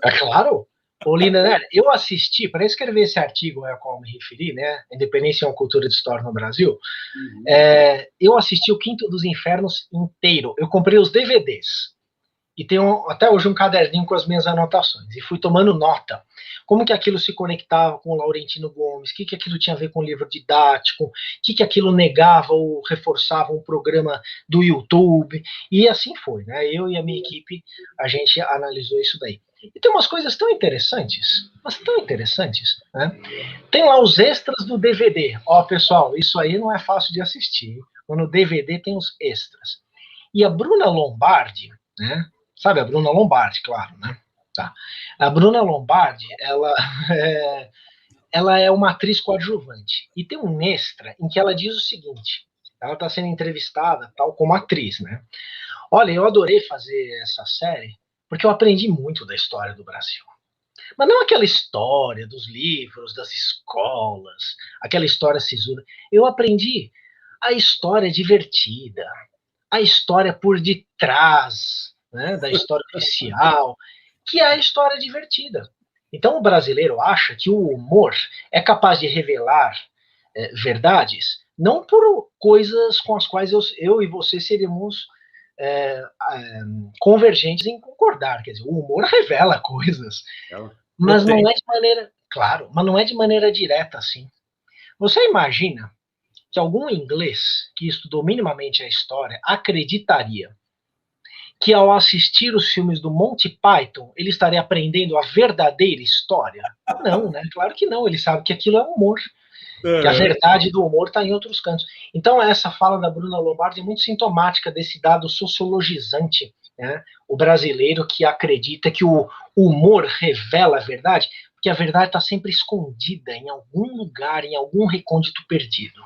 É claro. Ô, Linda, eu assisti, para escrever esse artigo ao qual me referi, né? Independência é uma cultura de história no Brasil. Eu assisti o Quinto dos Infernos inteiro. Eu comprei os DVDs. E tenho até hoje um caderninho com as minhas anotações. E fui tomando nota. Como que aquilo se conectava com o Laurentino Gomes? O que aquilo tinha a ver com o livro didático? O que aquilo negava ou reforçava um programa do YouTube? E assim foi, né? Eu e a minha equipe, a gente analisou isso daí. E tem umas coisas tão interessantes, mas tão interessantes, né? Tem lá os extras do DVD. Ó, pessoal, isso aí não é fácil de assistir. No DVD tem os extras. E a Bruna Lombardi, né? Sabe a Bruna Lombardi, claro, né? Tá. A Bruna Lombardi, ela é uma atriz coadjuvante. E tem um extra em que ela diz o seguinte: ela está sendo entrevistada, tal, como atriz, né? Olha, eu adorei fazer essa série porque eu aprendi muito da história do Brasil. Mas não aquela história dos livros, das escolas, aquela história sisuda. Eu aprendi a história divertida, a história por detrás né, da história oficial, que é a história divertida. Então o brasileiro acha que o humor é capaz de revelar verdades, não por coisas com as quais eu e você seríamos convergentes em concordar. Quer dizer, o humor revela coisas, mas não é de maneira, claro, mas não é de maneira direta assim. Você imagina que algum inglês que estudou minimamente a história acreditaria que ao assistir os filmes do Monty Python ele estaria aprendendo a verdadeira história? Não, né? Claro que não. Ele sabe que aquilo é humor, que a verdade do humor está em outros cantos. Então essa fala da Bruna Lombardi é muito sintomática desse dado sociologizante, né? O brasileiro que acredita que o humor revela a verdade, porque a verdade está sempre escondida em algum lugar, em algum recôndito perdido.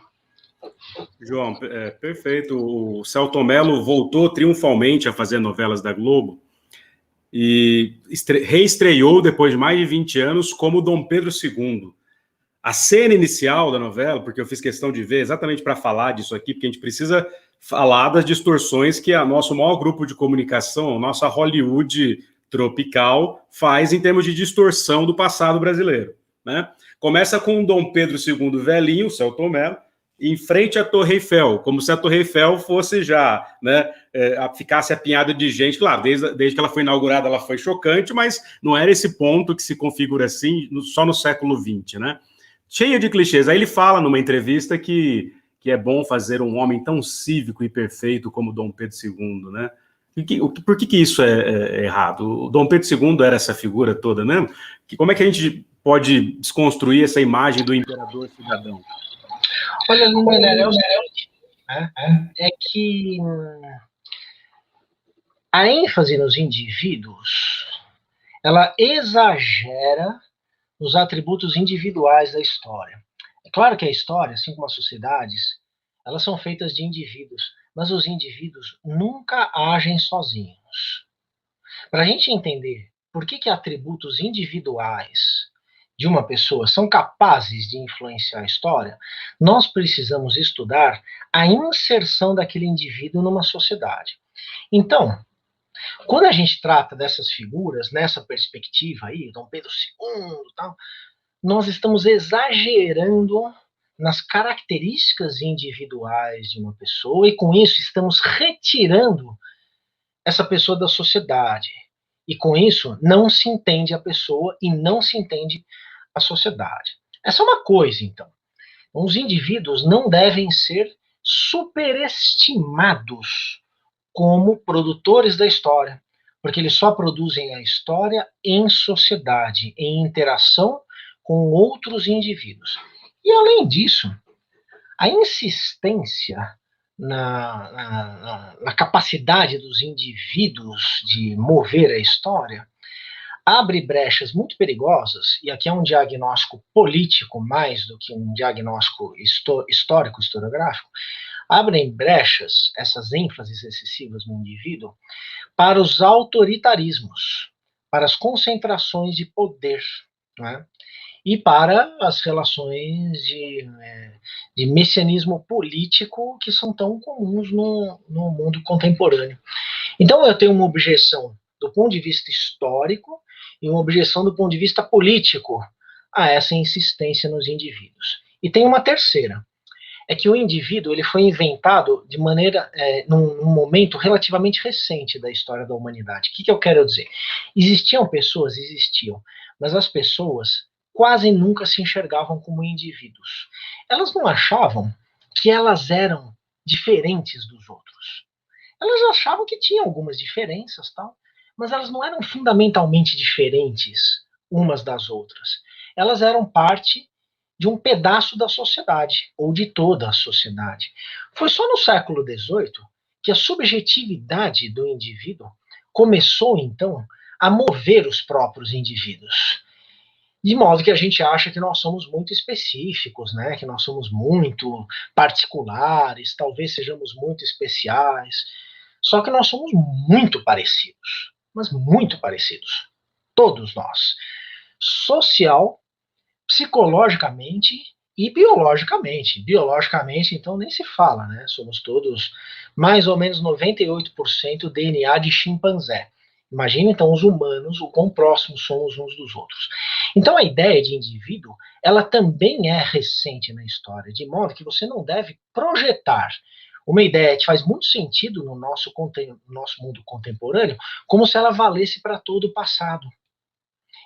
João, perfeito. O Selton Mello voltou triunfalmente a fazer novelas da Globo e reestreou depois de mais de 20 anos como Dom Pedro II. A cena inicial da novela, porque eu fiz questão de ver exatamente para falar disso aqui, porque a gente precisa falar das distorções que o nosso maior grupo de comunicação, a nossa Hollywood tropical, faz em termos de distorção do passado brasileiro, né? Começa com o Dom Pedro II velhinho, o Selton Mello, em frente à Torre Eiffel, como se a Torre Eiffel fosse já, né, ficasse apinhada de gente. Claro, desde que ela foi inaugurada, ela foi chocante, mas não era esse ponto que se configura assim só no século XX, né? Cheia de clichês. Aí ele fala numa entrevista que é bom fazer um homem tão cívico e perfeito como Dom Pedro II, né? Por que isso é errado? O Dom Pedro II era essa figura toda, né? Como é que a gente pode desconstruir essa imagem do imperador cidadão? Olha, Lindenberg, é que a ênfase nos indivíduos, ela exagera nos atributos individuais da história. É claro que a história, assim como as sociedades, elas são feitas de indivíduos, mas os indivíduos nunca agem sozinhos. Para a gente entender por que atributos individuais de uma pessoa são capazes de influenciar a história, nós precisamos estudar a inserção daquele indivíduo numa sociedade. Então, quando a gente trata dessas figuras, nessa perspectiva aí, Dom Pedro II e tal, nós estamos exagerando nas características individuais de uma pessoa e com isso estamos retirando essa pessoa da sociedade. E com isso não se entende a pessoa e não se entende a sociedade. Essa é uma coisa, então. Os indivíduos não devem ser superestimados como produtores da história, porque eles só produzem a história em sociedade, em interação com outros indivíduos. E além disso, a insistência na capacidade dos indivíduos de mover a história abre brechas muito perigosas, e aqui é um diagnóstico político mais do que um diagnóstico histórico, historiográfico, abrem brechas, essas ênfases excessivas no indivíduo, para os autoritarismos, para as concentrações de poder, né? E para as relações de messianismo político que são tão comuns no mundo contemporâneo. Então eu tenho uma objeção do ponto de vista histórico e uma objeção do ponto de vista político a essa insistência nos indivíduos. E tem uma terceira, é que o indivíduo ele foi inventado de maneira, num momento relativamente recente da história da humanidade. O que eu quero dizer? Existiam pessoas, mas as pessoas quase nunca se enxergavam como indivíduos. Elas não achavam que elas eram diferentes dos outros. Elas achavam que tinham algumas diferenças, tal, mas elas não eram fundamentalmente diferentes umas das outras. Elas eram parte de um pedaço da sociedade, ou de toda a sociedade. Foi só no século XVIII que a subjetividade do indivíduo começou, então, a mover os próprios indivíduos. De modo que a gente acha que nós somos muito específicos, né? Que nós somos muito particulares, talvez sejamos muito especiais. Só que nós somos muito parecidos, mas muito parecidos. Todos nós. Social, psicologicamente E biologicamente, então nem se fala, né? Somos todos mais ou menos 98% DNA de chimpanzé. Imagina então os humanos, o quão próximos somos uns dos outros. Então a ideia de indivíduo, ela também é recente na história, de modo que você não deve projetar uma ideia que faz muito sentido no nosso mundo contemporâneo, como se ela valesse para todo o passado.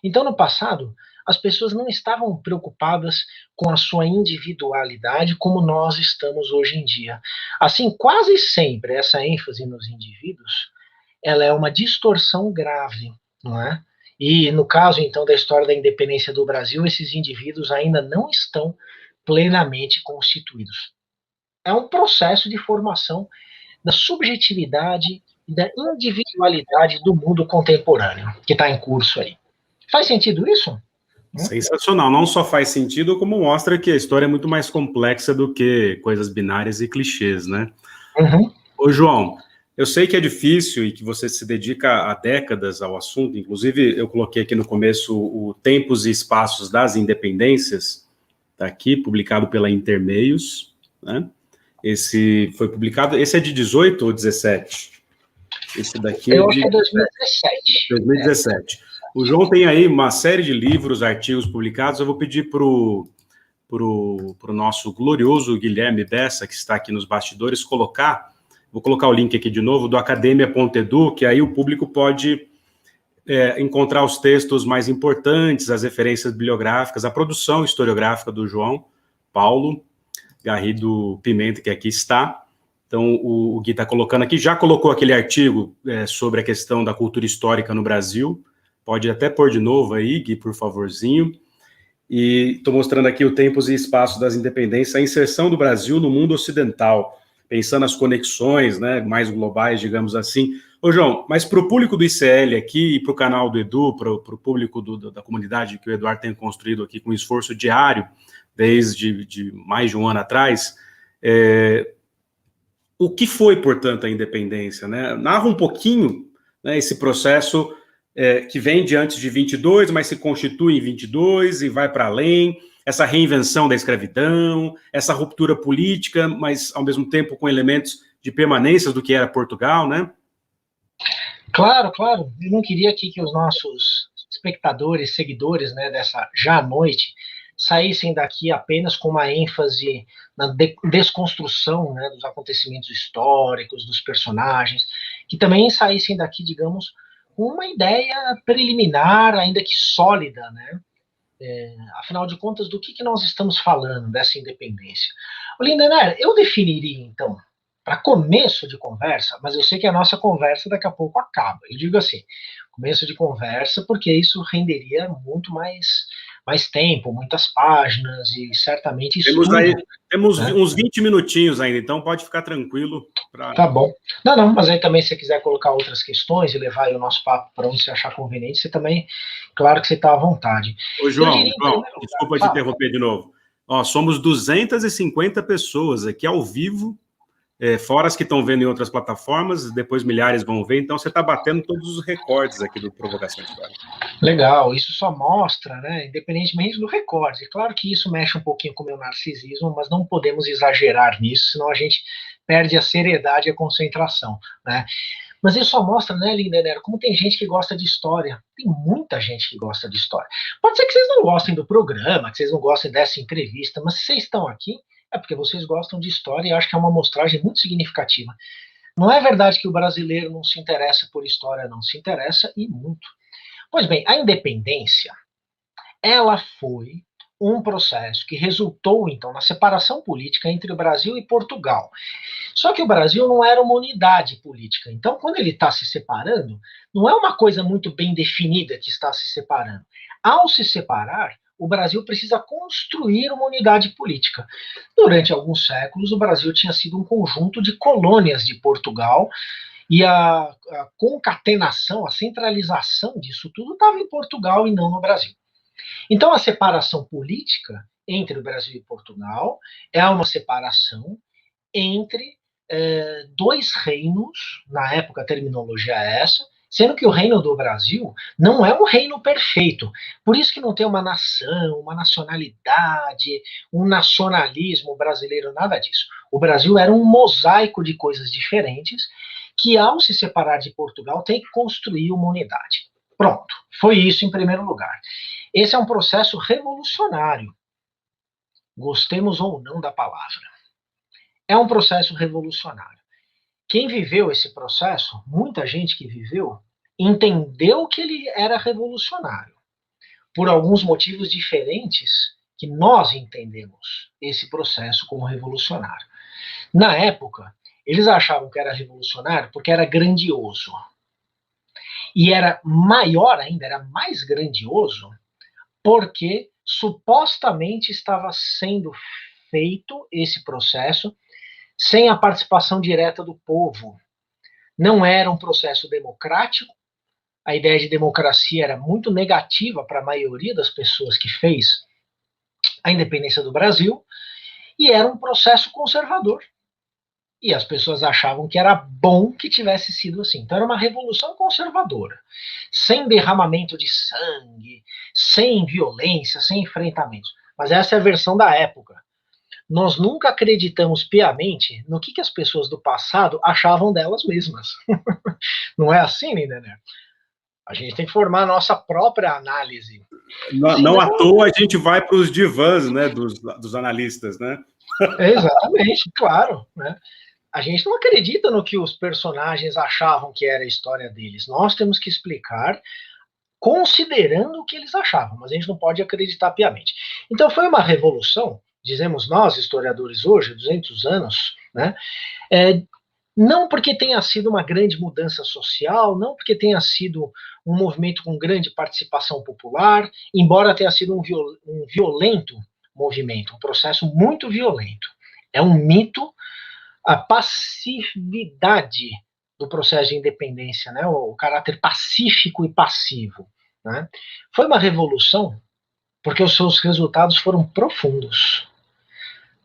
Então, no passado, as pessoas não estavam preocupadas com a sua individualidade como nós estamos hoje em dia. Assim, quase sempre essa ênfase nos indivíduos, ela é uma distorção grave, não é? E no caso, então, da história da independência do Brasil, esses indivíduos ainda não estão plenamente constituídos. É um processo de formação da subjetividade e da individualidade do mundo contemporâneo que está em curso aí. Faz sentido isso? Sensacional. Não só faz sentido, como mostra que a história é muito mais complexa do que coisas binárias e clichês, né? Uhum. Ô, João, eu sei que é difícil e que você se dedica há décadas ao assunto. Inclusive, eu coloquei aqui no começo o Tempos e Espaços das Independências, está aqui, publicado pela Intermeios, né? Esse foi publicado, esse é de 18 ou 17? Esse daqui é Eu acho de que é 2017. 2017. O João tem aí uma série de livros, artigos publicados. Eu vou pedir para o nosso glorioso Guilherme Bessa, que está aqui nos bastidores, vou colocar o link aqui de novo, do academia.edu, que aí o público pode encontrar os textos mais importantes, as referências bibliográficas, a produção historiográfica do João Paulo Garrido Pimenta, que aqui está. Então, o Gui está colocando aqui, já colocou aquele artigo sobre a questão da cultura histórica no Brasil. Pode até pôr de novo aí, Gui, por favorzinho. E estou mostrando aqui o Tempos e Espaços das Independências, a inserção do Brasil no mundo ocidental, pensando as conexões, né, mais globais, digamos assim. Ô, João, mas para o público do ICL aqui e para o canal do Edu, para o público da comunidade que o Eduardo tem construído aqui com esforço diário, desde mais de um ano atrás, o que foi, portanto, a independência, né? Narra um pouquinho, né, esse processo que vem de antes de 22, mas se constitui em 22 e vai para além, essa reinvenção da escravidão, essa ruptura política, mas ao mesmo tempo com elementos de permanência do que era Portugal, né? Claro, claro. Eu não queria aqui que os nossos espectadores, seguidores, né, dessa já noite, saíssem daqui apenas com uma ênfase na desconstrução, né, dos acontecimentos históricos, dos personagens, que também saíssem daqui, digamos, com uma ideia preliminar, ainda que sólida, né? Afinal de contas, do que nós estamos falando dessa independência? Lindener, eu definiria, então, para começo de conversa, mas eu sei que a nossa conversa daqui a pouco acaba. Eu digo assim, começo de conversa, porque isso renderia muito mais tempo, muitas páginas e certamente estudo. Temos uns 20 minutinhos ainda, então pode ficar tranquilo. Tá bom. Não, mas aí também se você quiser colocar outras questões e levar aí o nosso papo para onde você achar conveniente, você também, claro que você está à vontade. Ô, João, desculpa te interromper de novo. Ó, somos 250 pessoas aqui ao vivo, fora as que estão vendo em outras plataformas, depois milhares vão ver, então você está batendo todos os recordes aqui do Provocação Histórica. Legal, isso só mostra, né, independentemente do recorde, é claro que isso mexe um pouquinho com o meu narcisismo, mas não podemos exagerar nisso, senão a gente perde a seriedade e a concentração, né. Mas isso só mostra, né, Lindenero, como tem gente que gosta de história. Tem muita gente que gosta de história. Pode ser que vocês não gostem do programa, que vocês não gostem dessa entrevista, mas se vocês estão aqui, é porque vocês gostam de história e acho que é uma amostragem muito significativa. Não é verdade que o brasileiro não se interessa por história, não se interessa e muito. Pois bem, a independência, ela foi um processo que resultou, então, na separação política entre o Brasil e Portugal. Só que o Brasil não era uma unidade política. Então, quando ele está se separando, não é uma coisa muito bem definida que está se separando. Ao se separar, o Brasil precisa construir uma unidade política. Durante alguns séculos, o Brasil tinha sido um conjunto de colônias de Portugal, e a concatenação, a centralização disso tudo estava em Portugal e não no Brasil. Então, a separação política entre o Brasil e Portugal é uma separação entre dois reinos, na época a terminologia é essa, Sendo que o reino do Brasil não é um reino perfeito. Por isso que não tem uma nação, uma nacionalidade, um nacionalismo brasileiro, nada disso. O Brasil era um mosaico de coisas diferentes que, ao se separar de Portugal, tem que construir uma unidade. Pronto, foi isso em primeiro lugar. Esse é um processo revolucionário, gostemos ou não da palavra. É um processo revolucionário. Quem viveu esse processo, muita gente que viveu, entendeu que ele era revolucionário, por alguns motivos diferentes que nós entendemos esse processo como revolucionário. Na época, eles achavam que era revolucionário porque era grandioso. E era maior ainda, era mais grandioso, porque supostamente estava sendo feito esse processo sem a participação direta do povo. Não era um processo democrático, a ideia de democracia era muito negativa para a maioria das pessoas que fez a independência do Brasil, e era um processo conservador. E as pessoas achavam que era bom que tivesse sido assim. Então era uma revolução conservadora, sem derramamento de sangue, sem violência, sem enfrentamentos. Mas essa é a versão da época. Nós nunca acreditamos piamente no que as pessoas do passado achavam delas mesmas. Não é assim, Lindener? A gente tem que formar a nossa própria análise. Não à toa a gente vai para os divãs, né, dos analistas, né? Exatamente, claro, né? A gente não acredita no que os personagens achavam que era a história deles. Nós temos que explicar considerando o que eles achavam, mas a gente não pode acreditar piamente. Então foi uma revolução, dizemos nós, historiadores hoje, 200 anos, né? Não porque tenha sido uma grande mudança social, não porque tenha sido um movimento com grande participação popular, embora tenha sido um violento movimento, um processo muito violento. É um mito a passividade do processo de independência, né? O caráter pacífico e passivo. Né? Foi uma revolução porque os seus resultados foram profundos.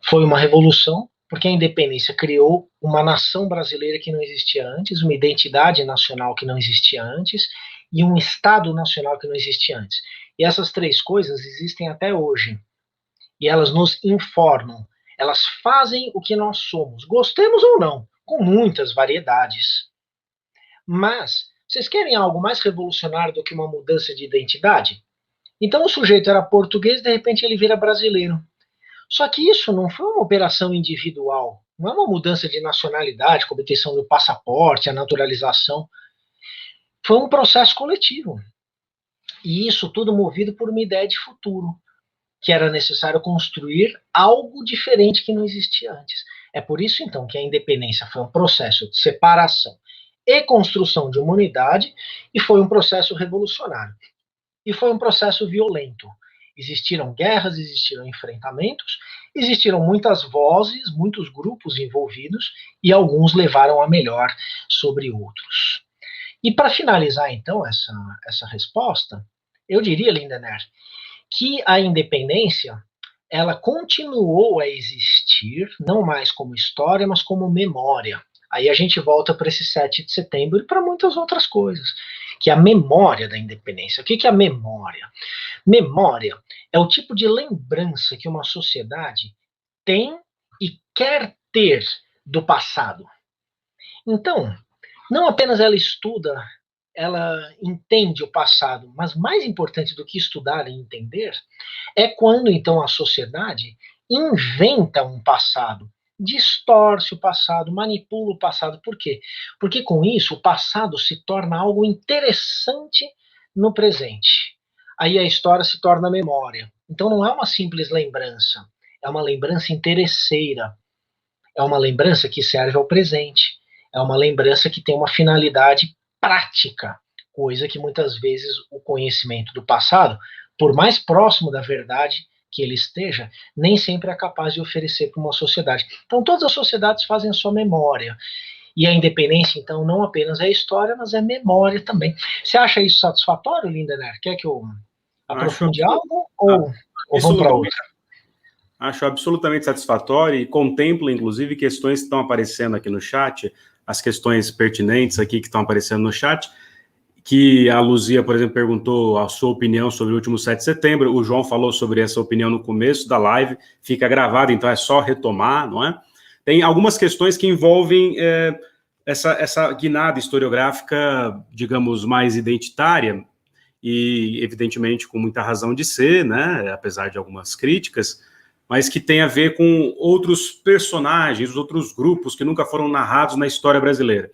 Foi uma revolução porque a independência criou uma nação brasileira que não existia antes, uma identidade nacional que não existia antes e um Estado nacional que não existia antes. E essas três coisas existem até hoje. E elas nos informam, elas fazem o que nós somos, gostemos ou não, com muitas variedades. Mas, vocês querem algo mais revolucionário do que uma mudança de identidade? Então o sujeito era português, de repente ele vira brasileiro. Só que isso não foi uma operação individual, não é uma mudança de nacionalidade, com obtenção do passaporte, a naturalização. Foi um processo coletivo. E isso tudo movido por uma ideia de futuro, que era necessário construir algo diferente que não existia antes. É por isso, então, que a independência foi um processo de separação e construção de uma unidade, e foi um processo revolucionário. E foi um processo violento. Existiram guerras, existiram enfrentamentos, existiram muitas vozes, muitos grupos envolvidos, e alguns levaram a melhor sobre outros. E para finalizar, então, essa resposta, eu diria, Lindener, que a independência, ela continuou a existir, não mais como história, mas como memória. Aí a gente volta para esse 7 de setembro e para muitas outras coisas, que é a memória da independência. O que é a memória? Memória é o tipo de lembrança que uma sociedade tem e quer ter do passado. Então, não apenas ela estuda, ela entende o passado, mas mais importante do que estudar e entender é quando então a sociedade inventa um passado, distorce o passado, manipula o passado. Por quê? Porque com isso o passado se torna algo interessante no presente. Aí a história se torna memória. Então não é uma simples lembrança, é uma lembrança interesseira, é uma lembrança que serve ao presente, é uma lembrança que tem uma finalidade prática, coisa que muitas vezes o conhecimento do passado, por mais próximo da verdade que ele esteja, nem sempre é capaz de oferecer para uma sociedade. Então todas as sociedades fazem a sua memória. E a independência, então, não apenas é história, mas é memória também. Você acha isso satisfatório, Lindener? Quer que eu aprofunde algo ou vamos para outra? Acho absolutamente satisfatório e contemplo, inclusive, questões que estão aparecendo aqui no chat, as questões pertinentes aqui que estão aparecendo no chat. que a Luzia, por exemplo, perguntou a sua opinião sobre o último 7 de setembro, o João falou sobre essa opinião no começo da live, fica gravado, então é só retomar, não é? Tem algumas questões que envolvem essa guinada historiográfica, digamos, mais identitária, e evidentemente com muita razão de ser, né, apesar de algumas críticas, mas que tem a ver com outros personagens, outros grupos que nunca foram narrados na história brasileira.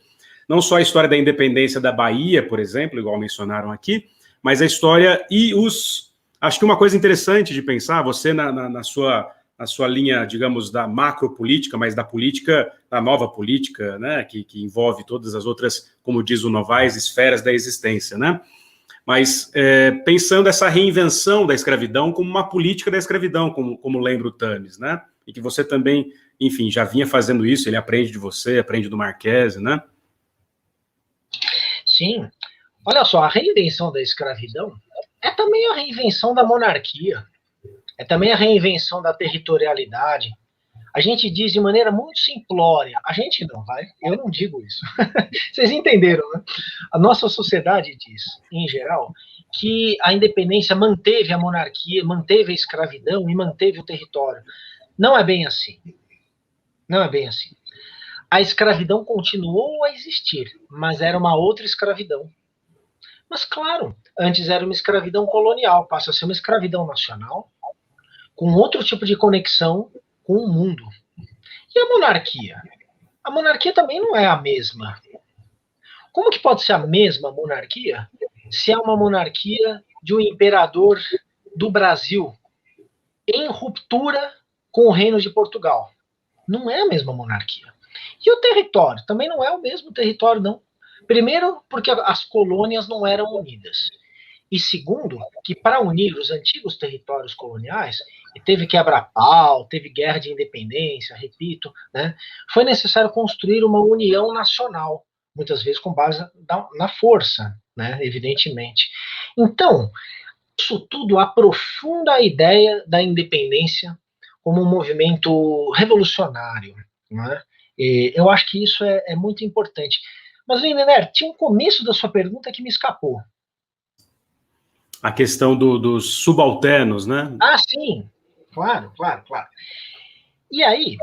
Não só a história da independência da Bahia, por exemplo, igual mencionaram aqui, mas a história e os... Acho que uma coisa interessante de pensar, você na sua linha, digamos, da macropolítica, mas da política, da nova política, né, que envolve todas as outras, como diz o Novaes, esferas da existência, né? Mas pensando essa reinvenção da escravidão como uma política da escravidão, como lembra o Tames, né? E que você também, enfim, já vinha fazendo isso, ele aprende de você, aprende do Marquese, né? Sim. Olha só, a reinvenção da escravidão é também a reinvenção da monarquia, é também a reinvenção da territorialidade. A gente diz de maneira muito simplória, a gente não, vai, eu não digo isso. Vocês entenderam, né? A nossa sociedade diz, em geral, que a independência manteve a monarquia, manteve a escravidão e manteve o território. Não é bem assim. Não é bem assim. A escravidão continuou a existir, mas era uma outra escravidão. Mas, claro, antes era uma escravidão colonial, passa a ser uma escravidão nacional, com outro tipo de conexão com o mundo. E a monarquia? A monarquia também não é a mesma. Como que pode ser a mesma monarquia se é uma monarquia de um imperador do Brasil em ruptura com o Reino de Portugal? Não é a mesma monarquia. E o território? Também não é o mesmo território, não. Primeiro, porque as colônias não eram unidas. E segundo, que para unir os antigos territórios coloniais, teve quebra-pau, teve guerra de independência, repito, né? Foi necessário construir uma união nacional, muitas vezes com base na força, né? Evidentemente. Então, isso tudo aprofunda a ideia da independência como um movimento revolucionário, né? E eu acho que isso é muito importante. Mas, Lindener, tinha um começo da sua pergunta que me escapou. A questão dos subalternos, né? Ah, sim. Claro. E aí,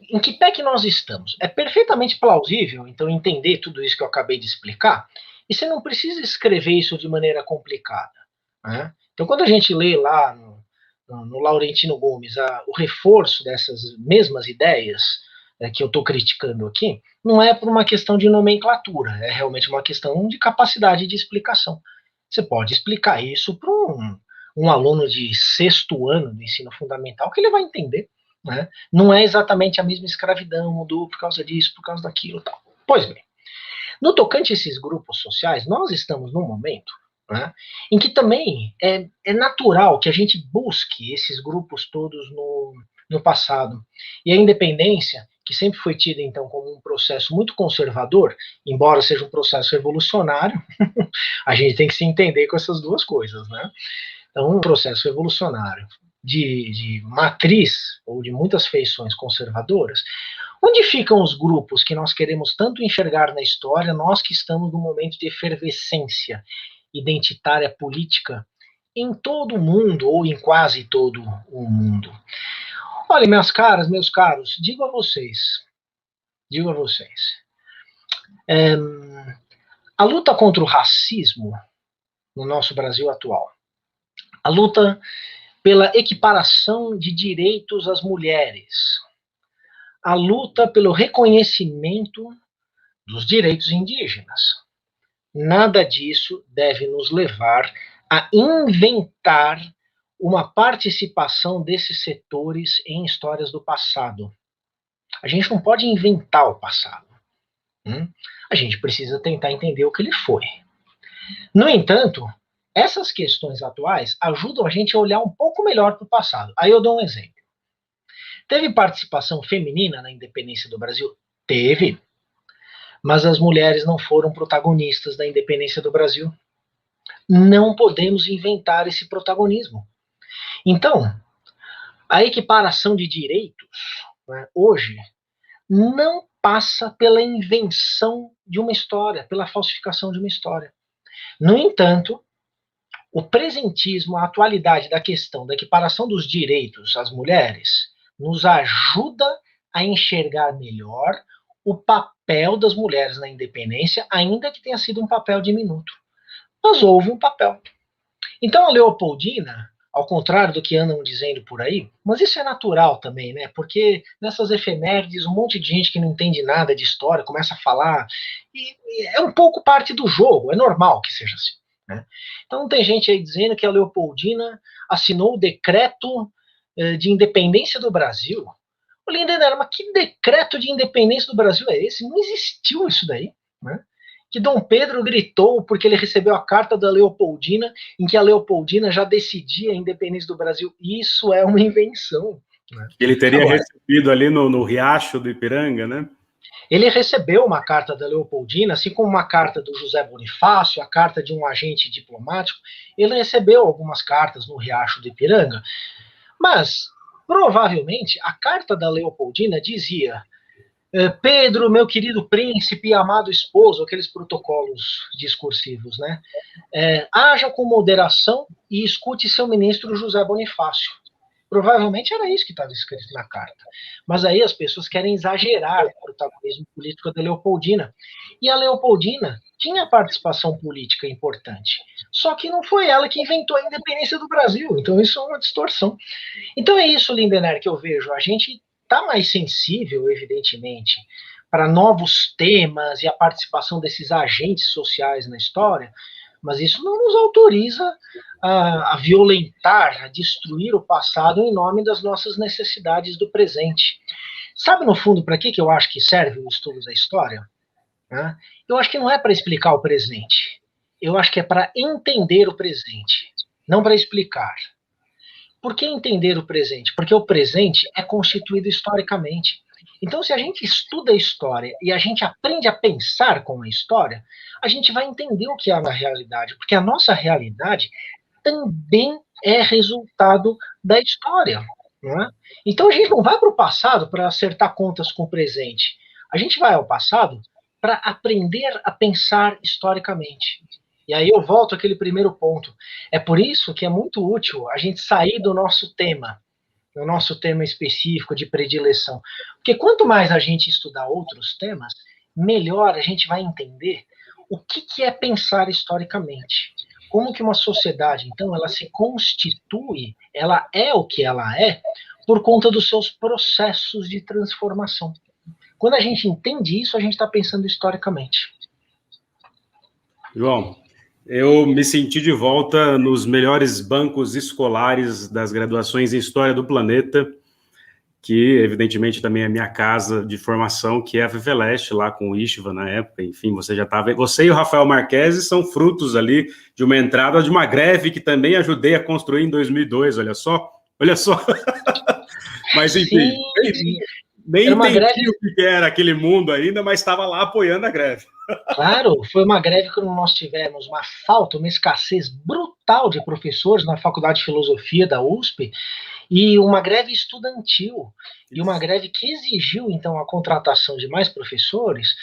em que pé que nós estamos? É perfeitamente plausível, então, entender tudo isso que eu acabei de explicar, e você não precisa escrever isso de maneira complicada, né? Então, quando a gente lê lá no Laurentino Gomes o reforço dessas mesmas ideias que eu estou criticando aqui, não é por uma questão de nomenclatura, é realmente uma questão de capacidade de explicação. Você pode explicar isso para um aluno de 6º ano do ensino fundamental, que ele vai entender, né? Não é exatamente a mesma escravidão, mudou por causa disso, por causa daquilo, tal. Pois bem, no tocante a esses grupos sociais, nós estamos num momento, né, em que também é natural que a gente busque esses grupos todos no passado. E a independência, que sempre foi tida, então, como um processo muito conservador, embora seja um processo revolucionário, a gente tem que se entender com essas duas coisas, né? Então, um processo revolucionário de matriz, ou de muitas feições conservadoras, onde ficam os grupos que nós queremos tanto enxergar na história, nós que estamos num momento de efervescência identitária política em todo o mundo, ou em quase todo o mundo? Olha, minhas caras, meus caros, digo a vocês, a luta contra o racismo no nosso Brasil atual, a luta pela equiparação de direitos às mulheres, a luta pelo reconhecimento dos direitos indígenas. Nada disso deve nos levar a inventar uma participação desses setores em histórias do passado. A gente não pode inventar o passado. A gente precisa tentar entender o que ele foi. No entanto, essas questões atuais ajudam a gente a olhar um pouco melhor para o passado. Aí eu dou um exemplo. Teve participação feminina na independência do Brasil? Teve. Mas as mulheres não foram protagonistas da independência do Brasil. Não podemos inventar esse protagonismo. Então, a equiparação de direitos, né, hoje, não passa pela invenção de uma história, pela falsificação de uma história. No entanto, o presentismo, a atualidade da questão da equiparação dos direitos às mulheres, nos ajuda a enxergar melhor o papel das mulheres na independência, ainda que tenha sido um papel diminuto. Mas houve um papel. Então a Leopoldina, ao contrário do que andam dizendo por aí, mas isso é natural também, né? Porque nessas efemérides, um monte de gente que não entende nada de história começa a falar, e é um pouco parte do jogo, é normal que seja assim, né? Então tem gente aí dizendo que a Leopoldina assinou o decreto de independência do Brasil. O Lindenberg, mas que decreto de independência do Brasil é esse? Não existiu isso daí, né? Que Dom Pedro gritou porque ele recebeu a carta da Leopoldina, em que a Leopoldina já decidia a independência do Brasil. Isso é uma invenção, né? Ele teria recebido ali no Riacho do Ipiranga, né? Ele recebeu uma carta da Leopoldina, assim como uma carta do José Bonifácio, a carta de um agente diplomático. Ele recebeu algumas cartas no Riacho do Ipiranga, mas provavelmente a carta da Leopoldina dizia: Pedro, meu querido príncipe e amado esposo, aqueles protocolos discursivos, né? Haja com moderação e escute seu ministro José Bonifácio. Provavelmente era isso que estava escrito na carta. Mas aí as pessoas querem exagerar o protagonismo político da Leopoldina. E a Leopoldina tinha participação política importante. Só que não foi ela que inventou a independência do Brasil. Então isso é uma distorção. Então é isso, Lindenberg, que eu vejo. A gente está mais sensível, evidentemente, para novos temas e a participação desses agentes sociais na história, mas isso não nos autoriza a violentar, a destruir o passado em nome das nossas necessidades do presente. Sabe, no fundo, para que eu acho que serve o estudo da história? Eu acho que não é para explicar o presente. Eu acho que é para entender o presente, não para explicar. Por que entender o presente? Porque o presente é constituído historicamente. Então, se a gente estuda a história e a gente aprende a pensar com a história, a gente vai entender o que há na realidade, porque a nossa realidade também é resultado da história, não é? Então, a gente não vai para o passado para acertar contas com o presente. A gente vai ao passado para aprender a pensar historicamente. E aí eu volto àquele primeiro ponto. É por isso que é muito útil a gente sair do nosso tema específico de predileção. Porque quanto mais a gente estudar outros temas, melhor a gente vai entender o que é pensar historicamente. Como que uma sociedade, então, ela se constitui, ela é o que ela é, por conta dos seus processos de transformação. Quando a gente entende isso, a gente está pensando historicamente. João, eu me senti de volta nos melhores bancos escolares das graduações em História do Planeta, que evidentemente também é a minha casa de formação, que é a FEFELESTE, lá com o Istvan na época. Enfim, você já estava... Você e o Rafael Marquesi são frutos ali de uma entrada de uma greve que também ajudei a construir em 2002, olha só. Mas enfim, nem entendi o que era aquele mundo ainda, mas estava lá apoiando a greve. Claro, foi uma greve que nós tivemos uma falta, uma escassez brutal de professores na Faculdade de Filosofia da USP, e uma greve estudantil, e uma greve que exigiu, então, a contratação de mais professores,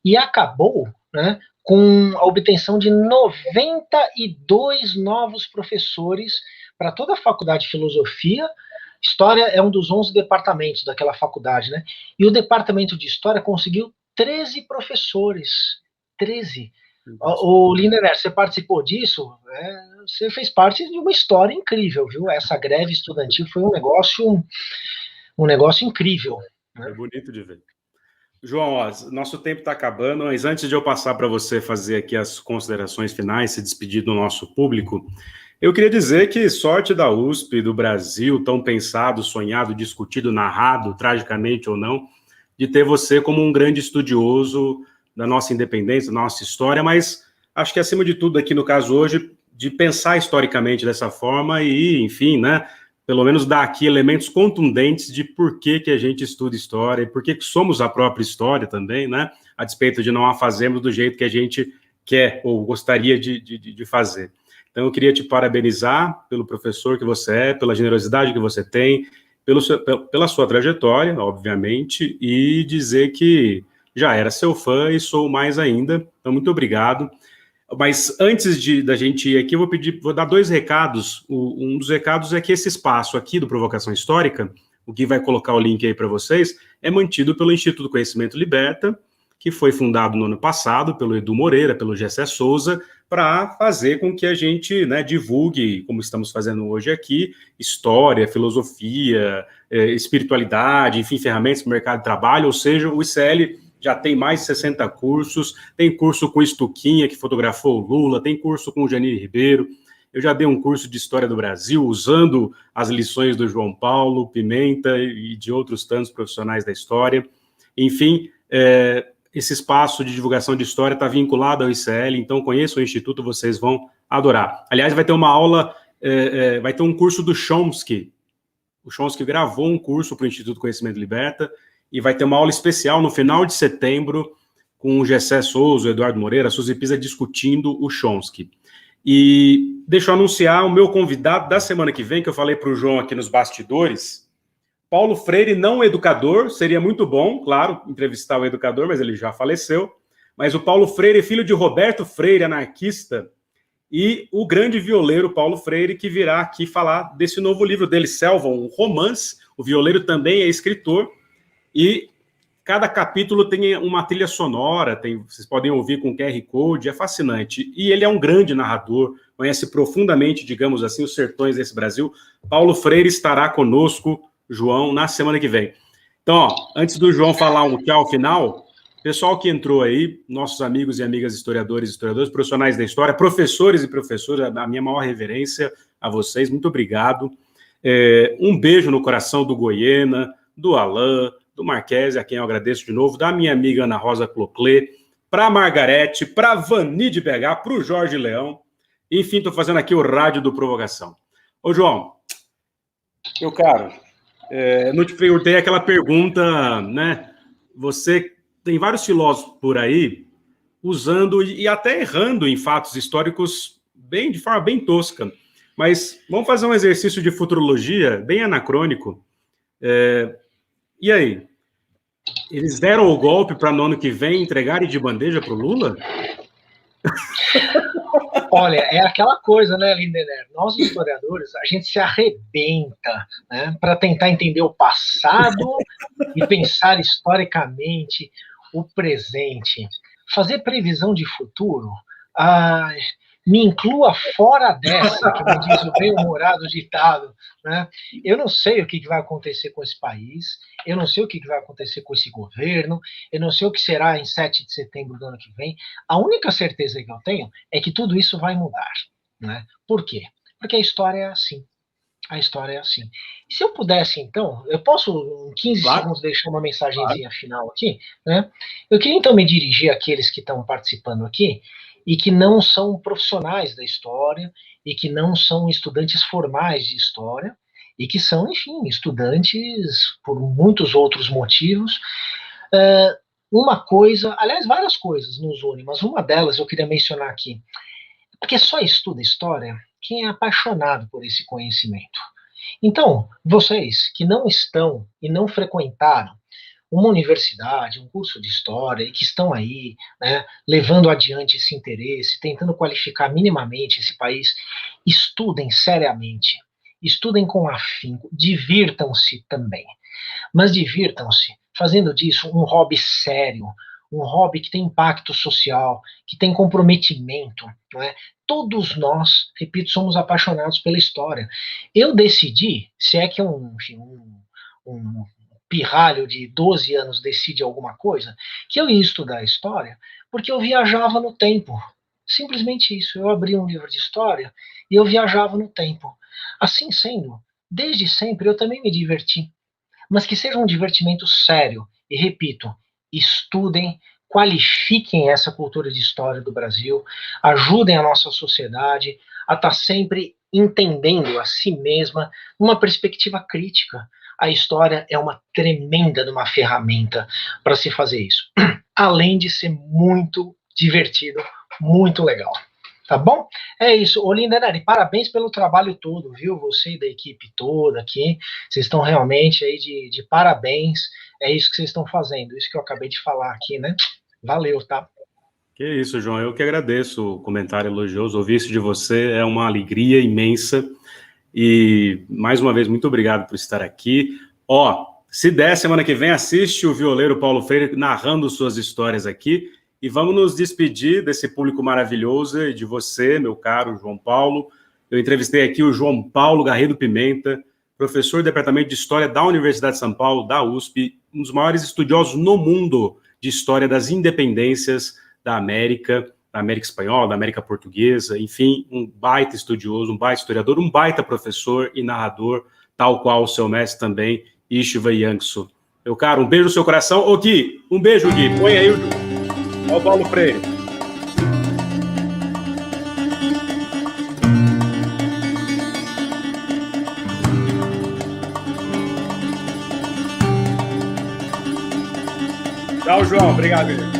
e acabou, né, com a obtenção de 92 novos professores para toda a Faculdade de Filosofia. História é um dos 11 departamentos daquela faculdade, né? E o departamento de História conseguiu 13 professores. 13. O Lindenberg, você participou disso? Você fez parte de uma história incrível, viu? Essa greve estudantil foi um negócio incrível. Né? É bonito de ver. João, ó, nosso tempo está acabando, mas antes de eu passar para você fazer aqui as considerações finais, se despedir do nosso público, eu queria dizer que sorte da USP, do Brasil, tão pensado, sonhado, discutido, narrado, tragicamente ou não, de ter você como um grande estudioso da nossa independência, da nossa história, mas acho que acima de tudo aqui no caso hoje, de pensar historicamente dessa forma e, enfim, né, pelo menos dar aqui elementos contundentes de por que a gente estuda história e por que somos a própria história também, né, a despeito de não a fazermos do jeito que a gente quer ou gostaria de fazer. Então eu queria te parabenizar pelo professor que você é, pela generosidade que você tem, pela sua trajetória, obviamente, e dizer que já era seu fã e sou mais ainda. Então, muito obrigado. Mas antes da gente ir aqui, vou dar 2 recados. Um dos recados é que esse espaço aqui do Provocação Histórica, o que vai colocar o link aí para vocês, é mantido pelo Instituto Conhecimento Liberta, que foi fundado no ano passado pelo Edu Moreira, pelo Gessé Souza, para fazer com que a gente, né, divulgue, como estamos fazendo hoje aqui, história, filosofia, espiritualidade, enfim, ferramentas para o mercado de trabalho. Ou seja, o ICL já tem mais de 60 cursos, tem curso com Stuquinha, que fotografou o Lula, tem curso com o Janine Ribeiro. Eu já dei um curso de História do Brasil, usando as lições do João Paulo Pimenta e de outros tantos profissionais da história. Enfim, esse espaço de divulgação de história está vinculado ao ICL, então conheçam o Instituto, vocês vão adorar. Aliás, vai ter uma aula, vai ter um curso do Chomsky. O Chomsky gravou um curso para o Instituto Conhecimento Liberta, e vai ter uma aula especial no final de setembro com o Gessé Souza, o Eduardo Moreira, a Suzy Pisa discutindo o Chomsky. E deixa eu anunciar o meu convidado da semana que vem, que eu falei para o João aqui nos bastidores. Paulo Freire, não educador, seria muito bom, claro, entrevistar o educador, mas ele já faleceu. Mas o Paulo Freire, filho de Roberto Freire, anarquista, e o grande violeiro Paulo Freire, que virá aqui falar desse novo livro dele, Selva, um romance. O violeiro também é escritor, e cada capítulo tem uma trilha sonora, vocês podem ouvir com QR Code, é fascinante. E ele é um grande narrador, conhece profundamente, digamos assim, os sertões desse Brasil. Paulo Freire estará conosco, João, na semana que vem. Então, ó, antes do João falar um tchau final, pessoal que entrou aí, nossos amigos e amigas historiadores e historiadoras, profissionais da história, professores e professoras, a minha maior reverência a vocês, muito obrigado. Um beijo no coração do Goiena, do Alain, do Marquese, a quem eu agradeço de novo, da minha amiga Ana Rosa Cloclé, para a Margarete, para a Vani de BH, para o Jorge Leão. Enfim, estou fazendo aqui o rádio do Provocação. Ô, João, meu caro, não te perguntei aquela pergunta, né? Você tem vários filósofos por aí usando e até errando em fatos históricos de forma bem tosca. Mas vamos fazer um exercício de futurologia bem anacrônico. E aí? Eles deram o golpe para no ano que vem entregarem de bandeja para o Lula? Olha, é aquela coisa, né, Lindener? Nós, historiadores, a gente se arrebenta, né, para tentar entender o passado e pensar historicamente o presente. Fazer previsão de futuro, me inclua fora dessa, que me diz o bem-humorado ditado, né? Eu não sei o que vai acontecer com esse país, eu não sei o que vai acontecer com esse governo, eu não sei o que será em 7 de setembro do ano que vem. A única certeza que eu tenho é que tudo isso vai mudar, né? Por quê? Porque a história é assim. A história é assim. E se eu pudesse, então, eu posso, em 15 segundos, deixar uma mensagenzinha final aqui, né? Eu queria, então, me dirigir àqueles que estão participando aqui e que não são profissionais da história e que não são estudantes formais de história e que são, enfim, estudantes por muitos outros motivos. Uma coisa, aliás, várias coisas nos unem, mas uma delas eu queria mencionar aqui. Porque só estuda história quem é apaixonado por esse conhecimento. Então, vocês que não estão e não frequentaram uma universidade, um curso de história, e que estão aí, né, levando adiante esse interesse, tentando qualificar minimamente esse país, estudem seriamente, estudem com afinco, divirtam-se também. Mas divirtam-se fazendo disso um hobby sério, um hobby que tem impacto social, que tem comprometimento, não é? Todos nós, repito, somos apaixonados pela história. Eu decidi, se é que um pirralho de 12 anos decide alguma coisa, que eu ia estudar história, porque eu viajava no tempo. Simplesmente isso. Eu abri um livro de história e eu viajava no tempo. Assim sendo, desde sempre eu também me diverti. Mas que seja um divertimento sério. E repito, estudem, qualifiquem essa cultura de história do Brasil, ajudem a nossa sociedade a estar sempre entendendo a si mesma uma perspectiva crítica. A história é uma tremenda de uma ferramenta para se fazer isso. Além de ser muito divertido, muito legal. Tá bom? É isso. Ô, Lindenberg, parabéns pelo trabalho todo, viu? Você e da equipe toda aqui. Vocês estão realmente aí de parabéns. É isso que vocês estão fazendo, isso que eu acabei de falar aqui, né? Valeu, tá? Que isso, João. Eu que agradeço o comentário elogioso. Ouvir isso de você é uma alegria imensa. E, mais uma vez, muito obrigado por estar aqui. Ó, se der, semana que vem, assiste o violeiro Paulo Freire narrando suas histórias aqui. E vamos nos despedir desse público maravilhoso e de você, meu caro João Paulo. Eu entrevistei aqui o João Paulo Garrido Pimenta, professor do Departamento de História da Universidade de São Paulo, da USP, um dos maiores estudiosos no mundo de história das independências da América Espanhola, da América Portuguesa, enfim, um baita estudioso, um baita historiador, um baita professor e narrador, tal qual o seu mestre também, Istvan Llansó. Meu caro, um beijo no seu coração. Ô, Gui, um beijo, Gui. Põe aí o Paulo Freire. Tchau, João. Obrigado.